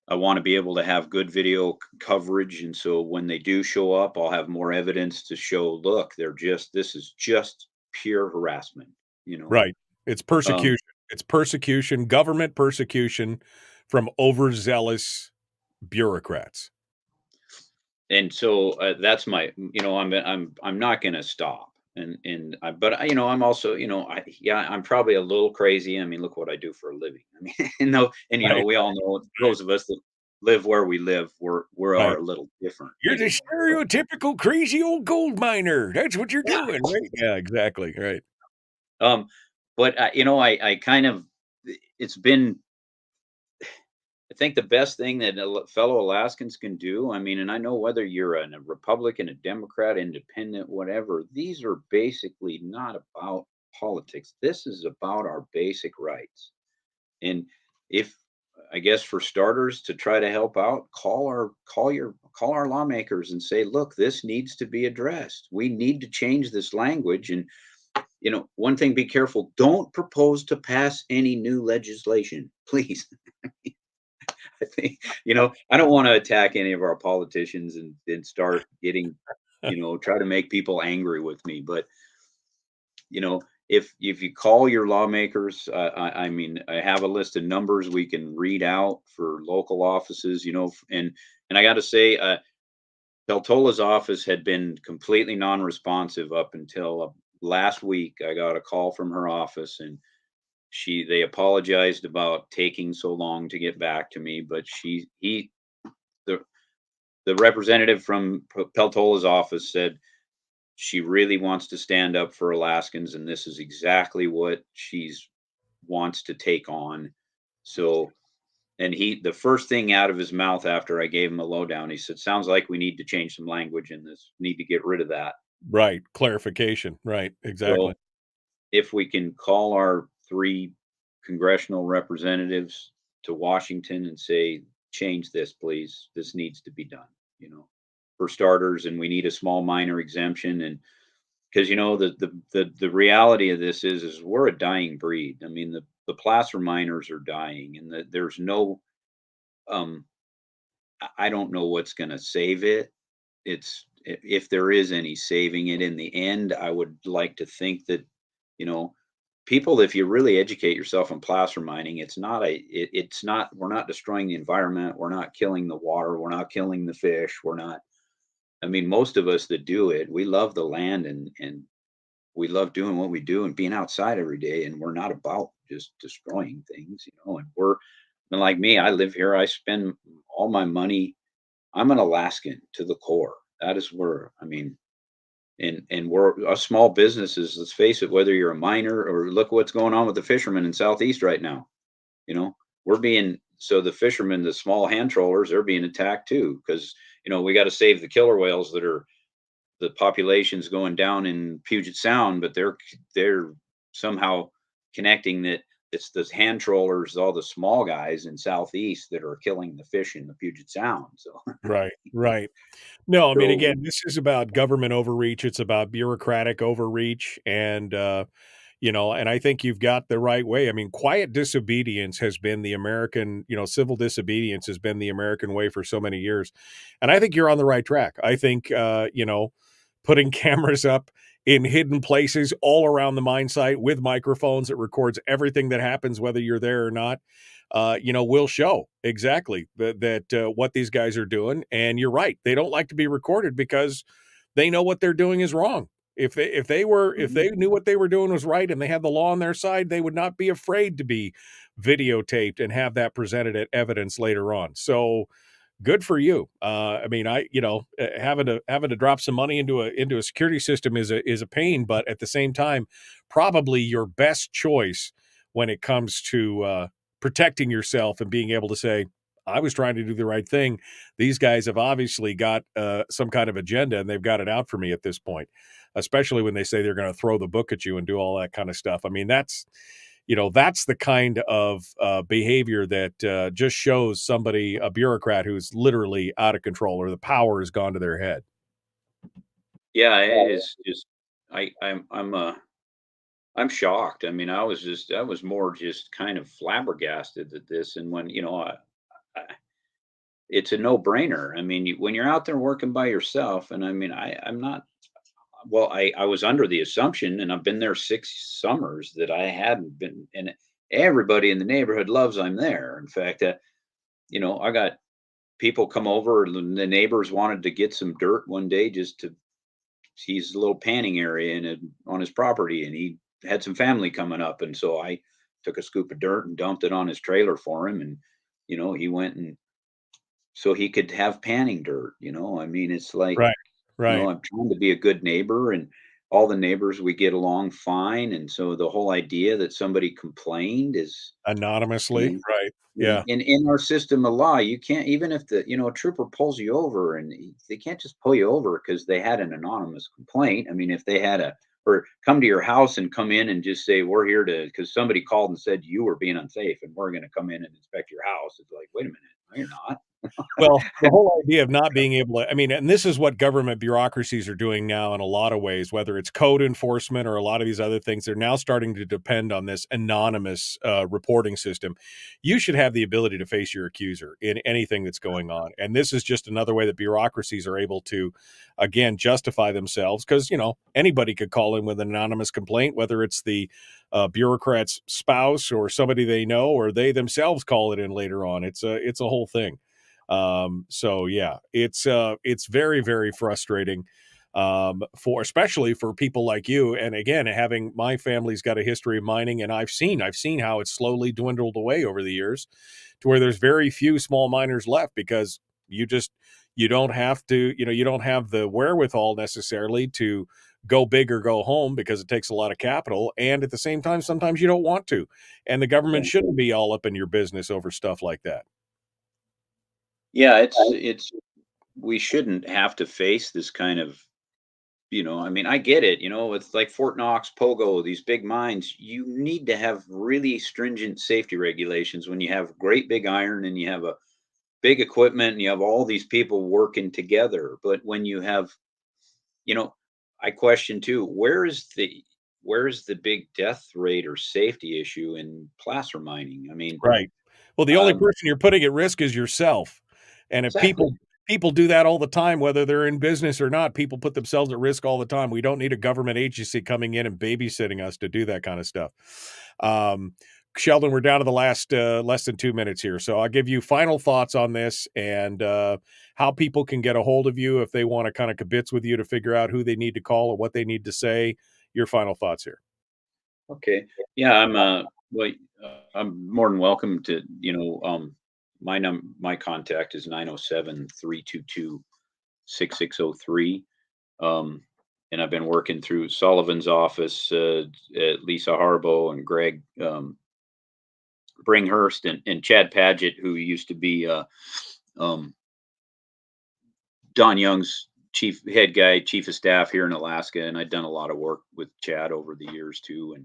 I want to be able to have good video coverage, and so when they do show up, I'll have more evidence to show. Look, this is just pure harassment. You know.
Right. It's persecution. It's persecution, government persecution from overzealous bureaucrats.
And so that's I'm not going to stop. But I'm also, I'm probably a little crazy. I mean, look what I do for a living. I mean,
Right.
we all know, those of us that live where we live, we
Right.
are a little different.
You're the stereotypical crazy old gold miner. That's what you're
Yeah.
doing, right? Yeah, exactly. Right.
But I kind of, it's been, I think the best thing that fellow Alaskans can do, I mean, and I know whether you're a Republican, a Democrat, independent, whatever, these are basically not about politics. This is about our basic rights. And if I guess for starters, to try to help out, call our lawmakers and say, look, this needs to be addressed. We need to change this language. And one thing, be careful. Don't propose to pass any new legislation, please. I think, I don't want to attack any of our politicians and start getting, try to make people angry with me. But, if you call your lawmakers, I mean, I have a list of numbers we can read out for local offices, and I got to say, Peltola's office had been completely non-responsive up until last week. I got a call from her office, and they apologized about taking so long to get back to me, but the representative from Peltola's office said she really wants to stand up for Alaskans, and this is exactly what she's wants to take on. So, and the first thing out of his mouth after I gave him a lowdown, he said, "Sounds like we need to change some language in this. Need to get rid of that."
Right. Clarification. Right. Exactly.
So, if we can call our 3 congressional representatives to Washington and say, change this, please. This needs to be done, for starters. And we need a small minor exemption. And because, the reality of this is we're a dying breed. I mean, the placer miners are dying, and there's no, I don't know what's going to save it. If there is any saving it in the end, I would like to think that, people, if you really educate yourself on placer mining, it's not, we're not destroying the environment. We're not killing the water. We're not killing the fish. I mean, most of us that do it, we love the land and we love doing what we do and being outside every day. And we're not about just destroying things, and like me, I live here. I spend all my money. I'm an Alaskan to the core. That is where, I mean, and we're a small businesses, let's face it, whether you're a miner or look what's going on with the fishermen in Southeast right now. So the fishermen, the small hand trollers, they're being attacked too, because, we got to save the killer whales the population's going down in Puget Sound, but they're somehow connecting that it's the hand trollers, all the small guys in Southeast that are killing the fish in the Puget Sound. So,
Right. No, I mean,
so
again, this is about government overreach. It's about bureaucratic overreach. And, and I think you've got the right way. I mean, quiet disobedience has been the American, civil disobedience has been the American way for so many years. And I think you're on the right track. I think, putting cameras up in hidden places all around the mine site with microphones that records everything that happens, whether you're there or not, will show exactly that what these guys are doing. And you're right. They don't like to be recorded because they know what they're doing is wrong. If they knew what they were doing was right and they had the law on their side, they would not be afraid to be videotaped and have that presented as evidence later on. So good for you. I mean, having to drop some money into a security system is a pain, but at the same time, probably your best choice when it comes to protecting yourself and being able to say, I was trying to do the right thing. These guys have obviously got some kind of agenda, and they've got it out for me at this point, especially when they say they're going to throw the book at you and do all that kind of stuff. I mean, that's the kind of behavior that just shows somebody, a bureaucrat who's literally out of control, or the power has gone to their head.
yeah, it is just, I'm shocked. I mean, I was more just kind of flabbergasted at this. And when, it's a no brainer. I mean, when you're out there working by yourself, and I mean, I'm not, well, I was under the assumption, and I've been there 6 summers, that I hadn't been, and everybody in the neighborhood loves I'm there. In fact, I got people come over, and the neighbors wanted to get some dirt one day just to, he's a little panning area on his property, and he had some family coming up. And so I took a scoop of dirt and dumped it on his trailer for him. And, he went, and so he could have panning dirt, I mean, it's like,
Right.
I'm trying to be a good neighbor, and all the neighbors, we get along fine. And so the whole idea that somebody complained is,
Anonymously. Right. Yeah.
in our system of law, you can't, even if a trooper pulls you over, and they can't just pull you over because they had an anonymous complaint. I mean, if they had a or come to your house and come in and just say, we're here to, because somebody called and said you were being unsafe and we're going to come in and inspect your house. It's like, wait a minute, no, you're not.
Well, the whole idea of not being able to, I mean, and this is what government bureaucracies are doing now in a lot of ways, whether it's code enforcement or a lot of these other things, they're now starting to depend on this anonymous reporting system. You should have the ability to face your accuser in anything that's going on. And this is just another way that bureaucracies are able to, again, justify themselves because, you know, anybody could call in with an anonymous complaint, whether it's the bureaucrat's spouse or somebody they know, or they themselves call it in later on. It's a whole thing. So yeah, it's very, very frustrating, especially for people like you. And again, having my family's got a history of mining, and I've seen how it's slowly dwindled away over the years to where there's very few small miners left because you don't have to, you don't have the wherewithal necessarily to go big or go home because it takes a lot of capital. And at the same time, sometimes you don't want to, and the government shouldn't be all up in your business over stuff like that.
Yeah, it's we shouldn't have to face this kind of, I mean, I get it, it's like Fort Knox, Pogo, these big mines, you need to have really stringent safety regulations when you have great big iron and you have a big equipment and you have all these people working together. But when you have, I question too, where's the big death rate or safety issue in placer mining? I mean,
right. Well, the only person you're putting at risk is yourself. And if
exactly.
people do that all the time, whether they're in business or not, people put themselves at risk all the time. We don't need a government agency coming in and babysitting us to do that kind of stuff. Sheldon, we're down to the last less than 2 minutes here. So I'll give you final thoughts on this and how people can get a hold of you if they want to kind of kibitz with you to figure out who they need to call or what they need to say. Your final thoughts here.
Okay. Yeah, I'm more than welcome to, my contact is 907-322-6603. And I've been working through Sullivan's office, at Lisa Harbo and Greg Bringhurst and Chad Paget, who used to be Don Young's head guy, chief of staff here in Alaska. And I've done a lot of work with Chad over the years too.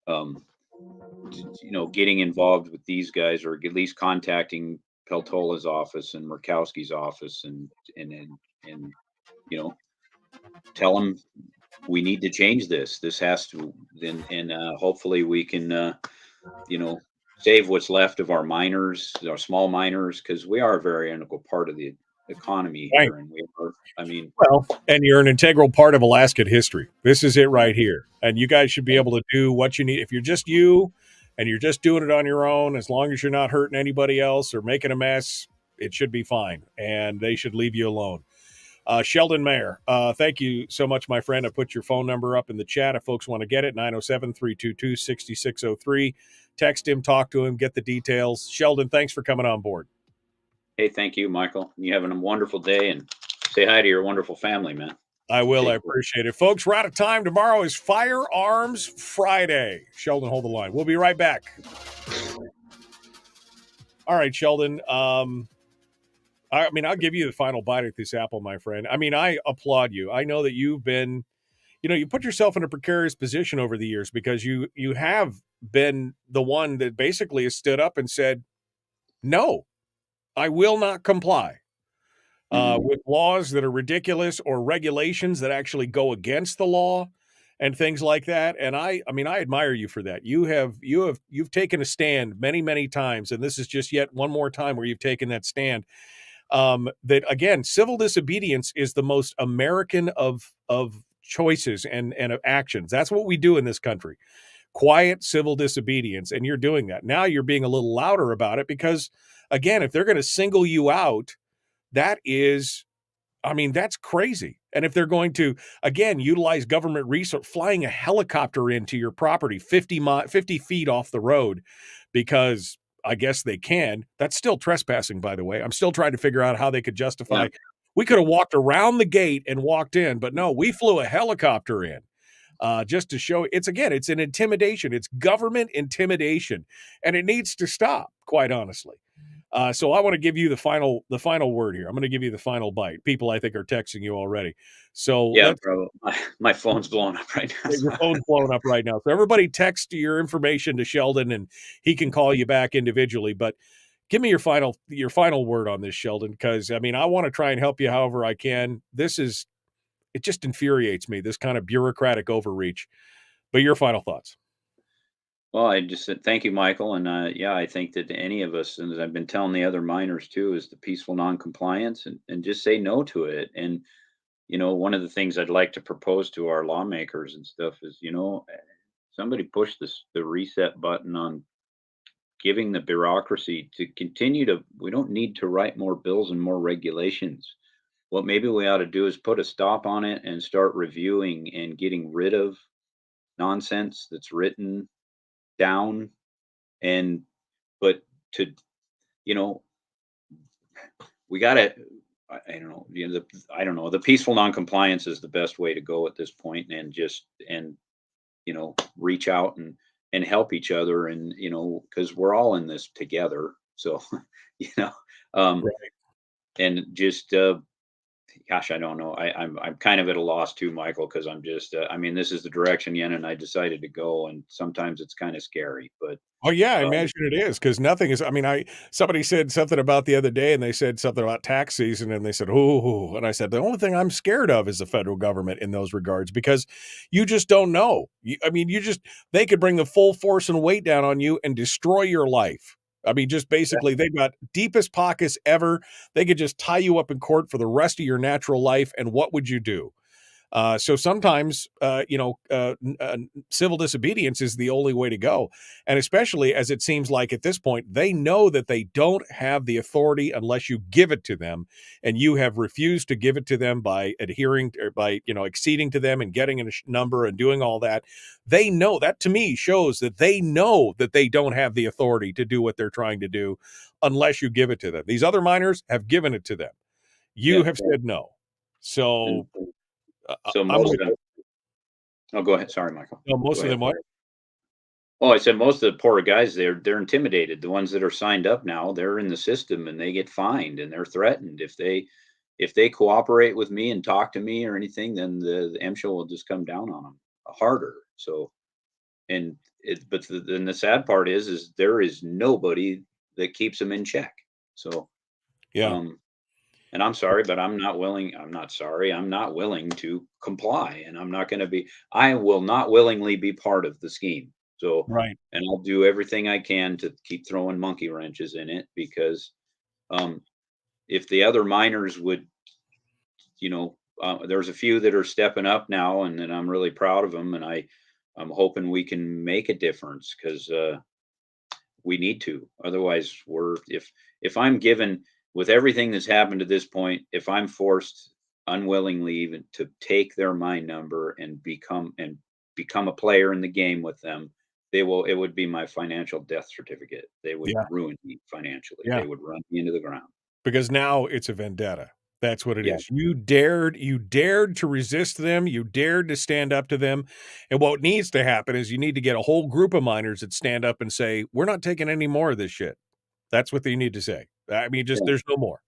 And, getting involved with these guys, or at least contacting Peltola's office and Murkowski's office and tell them we need to change this. This has to, and hopefully we can, save what's left of our miners, our small miners, because we are a very integral part of the economy here.
Right.
And we are,
and you're an integral part of Alaskan history. This is it right here. And you guys should be able to do what you need. If you're just you and you're just doing it on your own, as long as you're not hurting anybody else or making a mess, it should be fine. And they should leave you alone. Sheldon Maier, thank you so much, my friend. I put your phone number up in the chat if folks want to get it, 907-322-6603. Text him, talk to him, get the details. Sheldon, thanks for coming on board.
Hey, thank you, Michael. You having a wonderful day, and say hi to your wonderful family, man.
I will. I appreciate it. Folks, we're out of time. Tomorrow is Firearms Friday. Sheldon, hold the line. We'll be right back. All right, Sheldon. I'll give you the final bite at this apple, my friend. I mean, I applaud you. I know that you've been, you put yourself in a precarious position over the years because you have been the one that basically has stood up and said, no, I will not comply with laws that are ridiculous or regulations that actually go against the law and things like that. And I admire you for that. You've taken a stand many, many times. And this is just yet one more time where you've taken that stand. That again, civil disobedience is the most American of choices and of actions. That's what we do in this country. Quiet civil disobedience. And you're doing that. Now you're being a little louder about it because, again, if they're going to single you out, that's crazy. And if they're going to, again, utilize government resource, flying a helicopter into your property 50 feet off the road because I guess they can. That's still trespassing, by the way. I'm still trying to figure out how they could justify. Yeah. We could have walked around the gate and walked in, but no, we flew a helicopter in just to show it's an intimidation. It's government intimidation, and it needs to stop, quite honestly. So I want to give you the final word here. I'm going to give you the final bite. People, I think, are texting you already. So
Yeah, bro. My phone's blowing up right now.
your phone's blowing up right now. So everybody text your information to Sheldon, and he can call you back individually. But give me your final word on this, Sheldon, because I mean, I want to try and help you however I can. It just infuriates me, this kind of bureaucratic overreach. But your final thoughts.
Well, I just said thank you, Michael. And yeah, I think that any of us, and as I've been telling the other miners too, is the peaceful noncompliance and just say no to it. And, one of the things I'd like to propose to our lawmakers and stuff is, somebody push the reset button on giving the bureaucracy to continue to, we don't need to write more bills and more regulations. What maybe we ought to do is put a stop on it and start reviewing and getting rid of nonsense that's written down. And but to you know we got to, I don't know, I don't know, the peaceful noncompliance is the best way to go at this point, and just reach out and help each other, and because we're all in this together. So you know um
Right.
and just gosh, I don't know. I'm kind of at a loss too, Michael, because I'm just I mean, this is the direction Yen and I decided to go, and sometimes it's kind of scary, but
Oh yeah, I
um,
imagine it is, because nothing is. I mean, somebody said something about the other day, and they said something about tax season, and they said, "Oh," and I said, the only thing I'm scared of is the federal government in those regards, because you just don't know. I mean, they could bring the full force and weight down on you and destroy your life. I mean, just basically, they've got deepest pockets ever. They could just tie you up in court for the rest of your natural life, and what would you do? So sometimes, civil disobedience is the only way to go. And especially as it seems like at this point, they know that they don't have the authority unless you give it to them. And you have refused to give it to them by adhering or by, acceding to them and getting a number and doing all that. They know that, to me, shows that they know that they don't have the authority to do what they're trying to do unless you give it to them. These other miners have given it to them. You
yeah.
have said no. So
And so
I'm
most
with
of them. Oh, go ahead. Sorry, Michael.
no, most
Go
of
ahead.
them what?
Oh, I said most of the poor guys, they're intimidated. The ones that are signed up now, they're in the system and they get fined and they're threatened. If they cooperate with me and talk to me or anything, then the MSHA will just come down on them harder. So, and then the sad part is there is nobody that keeps them in check. So,
Yeah.
um, and I'm sorry, but I'm not willing. I'm not sorry. I'm not willing to comply, and I will not willingly be part of the scheme. So,
Right.
and I'll do everything I can to keep throwing monkey wrenches in it, because um, if the other miners would, there's a few that are stepping up now, and I'm really proud of them, and I'm hoping we can make a difference, because we need to. Otherwise, if I'm given, with everything that's happened to this point, if I'm forced unwillingly even to take their mine number and become a player in the game with them, it would be my financial death certificate. They would
Yeah.
ruin me financially.
Yeah.
They would run me into the ground.
Because now it's a vendetta. That's what it
Yeah.
is. You dared to resist them. You dared to stand up to them. And what needs to happen is you need to get a whole group of miners that stand up and say, we're not taking any more of this shit. That's what they need to say. I mean, just
Yeah.
there's no more.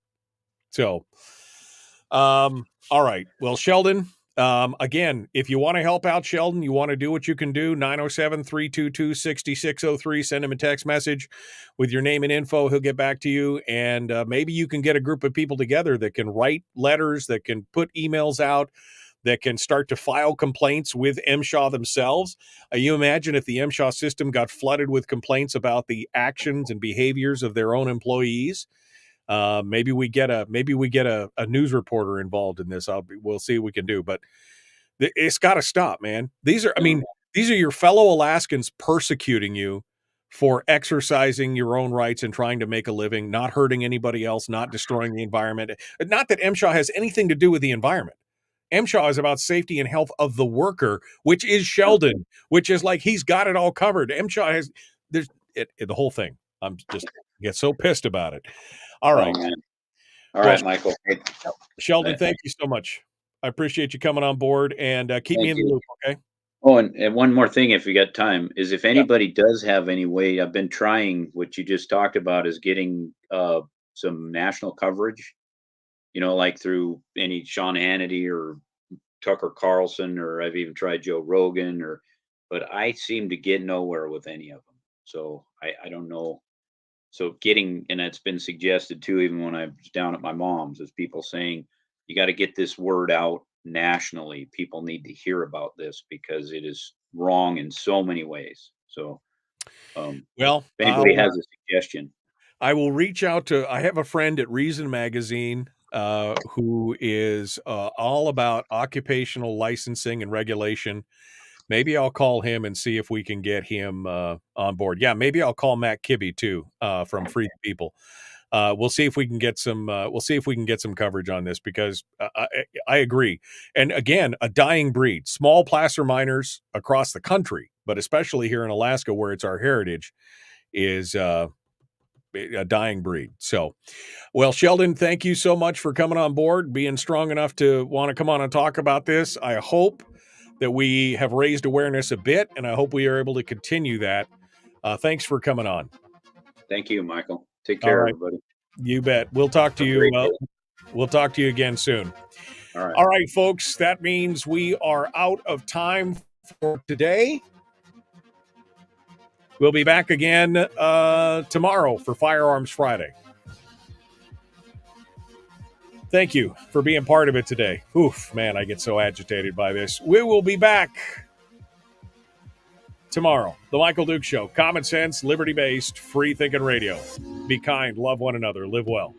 So, all right. Well, Sheldon, again, if you want to help out Sheldon, you want to do what you can do, 907-322-6603, send him a text message with your name and info. He'll get back to you. And maybe you can get a group of people together that can write letters, that can put emails out, that can start to file complaints with MSHAW themselves. You imagine if the MSHAW system got flooded with complaints about the actions and behaviors of their own employees. Maybe we get a news reporter involved in this. We'll see what we can do, but it's got to stop, man. These are your fellow Alaskans persecuting you for exercising your own rights and trying to make a living, not hurting anybody else, not destroying the environment. Not that MSHAW has anything to do with the environment. MSHAW is about safety and health of the worker, which is Sheldon, which is like he's got it all covered. MSHAW has the whole thing. I'm just get so pissed about it. All right.
Oh, man. All
Well,
right, Michael. Hey,
Sheldon, thank you so much. I appreciate you coming on board, and keep me
Thank
in the
you.
loop, okay?
Oh, and one more thing, if you got time, is if anybody does have any way, I've been trying what you just talked about is getting some national coverage, like through any Sean Hannity or Tucker Carlson, or I've even tried Joe Rogan, but I seem to get nowhere with any of them. So I don't know. So and it's been suggested too, even when I was down at my mom's, is people saying you got to get this word out nationally. People need to hear about this because it is wrong in so many ways. So,
Well,
if anybody has a suggestion,
I will reach out to. I have a friend at Reason Magazine who is all about occupational licensing and regulation. Maybe I'll call him and see if we can get him on board. Yeah, maybe I'll call Matt Kibbe too from Free People. We'll see if we can get some. We'll see if we can get some coverage on this because I agree. And again, a dying breed. Small placer miners across the country, but especially here in Alaska, where it's our heritage, is a dying breed. So, well, Sheldon, thank you so much for coming on board, being strong enough to want to come on and talk about this. I hope that we have raised awareness a bit, and I hope we are able to continue that. Thanks for coming on.
thank you, Michael. Take care, everybody.
You bet. We'll talk to you. We'll talk to you again soon. All right, folks. That means we are out of time for today. We'll be back again tomorrow for Firearms Friday. Thank you for being part of it today. Oof, man, I get so agitated by this. We will be back tomorrow. The Michael Duke Show. Common sense, liberty-based, free-thinking radio. Be kind, love one another, live well.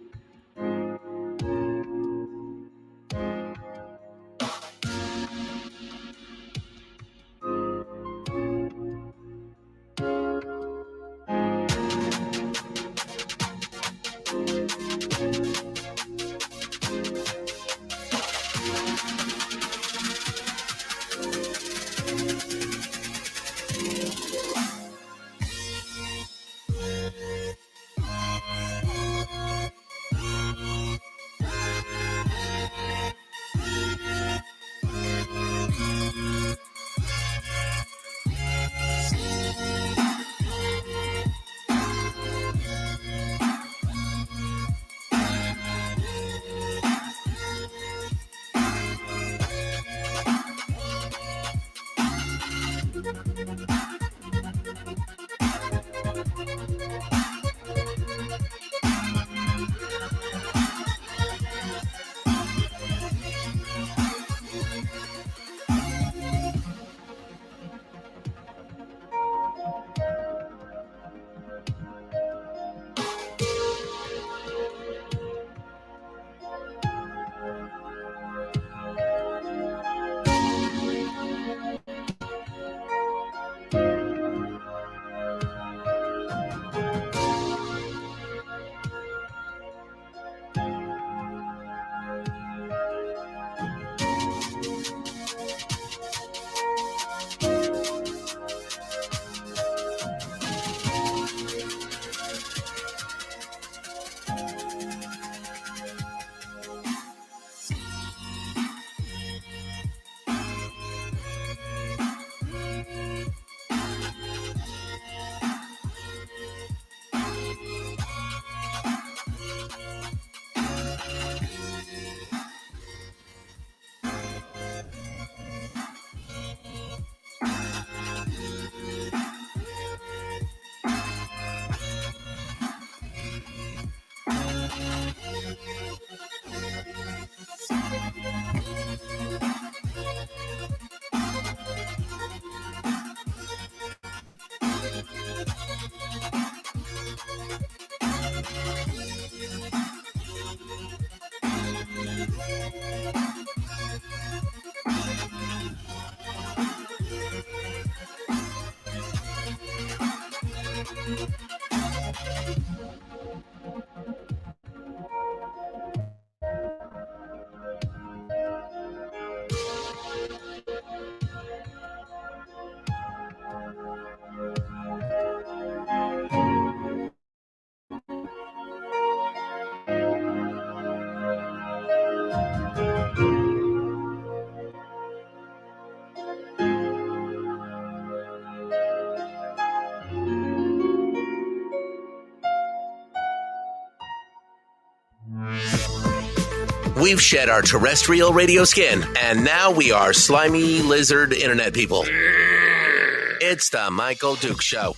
We've shed our terrestrial radio skin, and now we are slimy lizard internet people. It's the Michael Duke Show.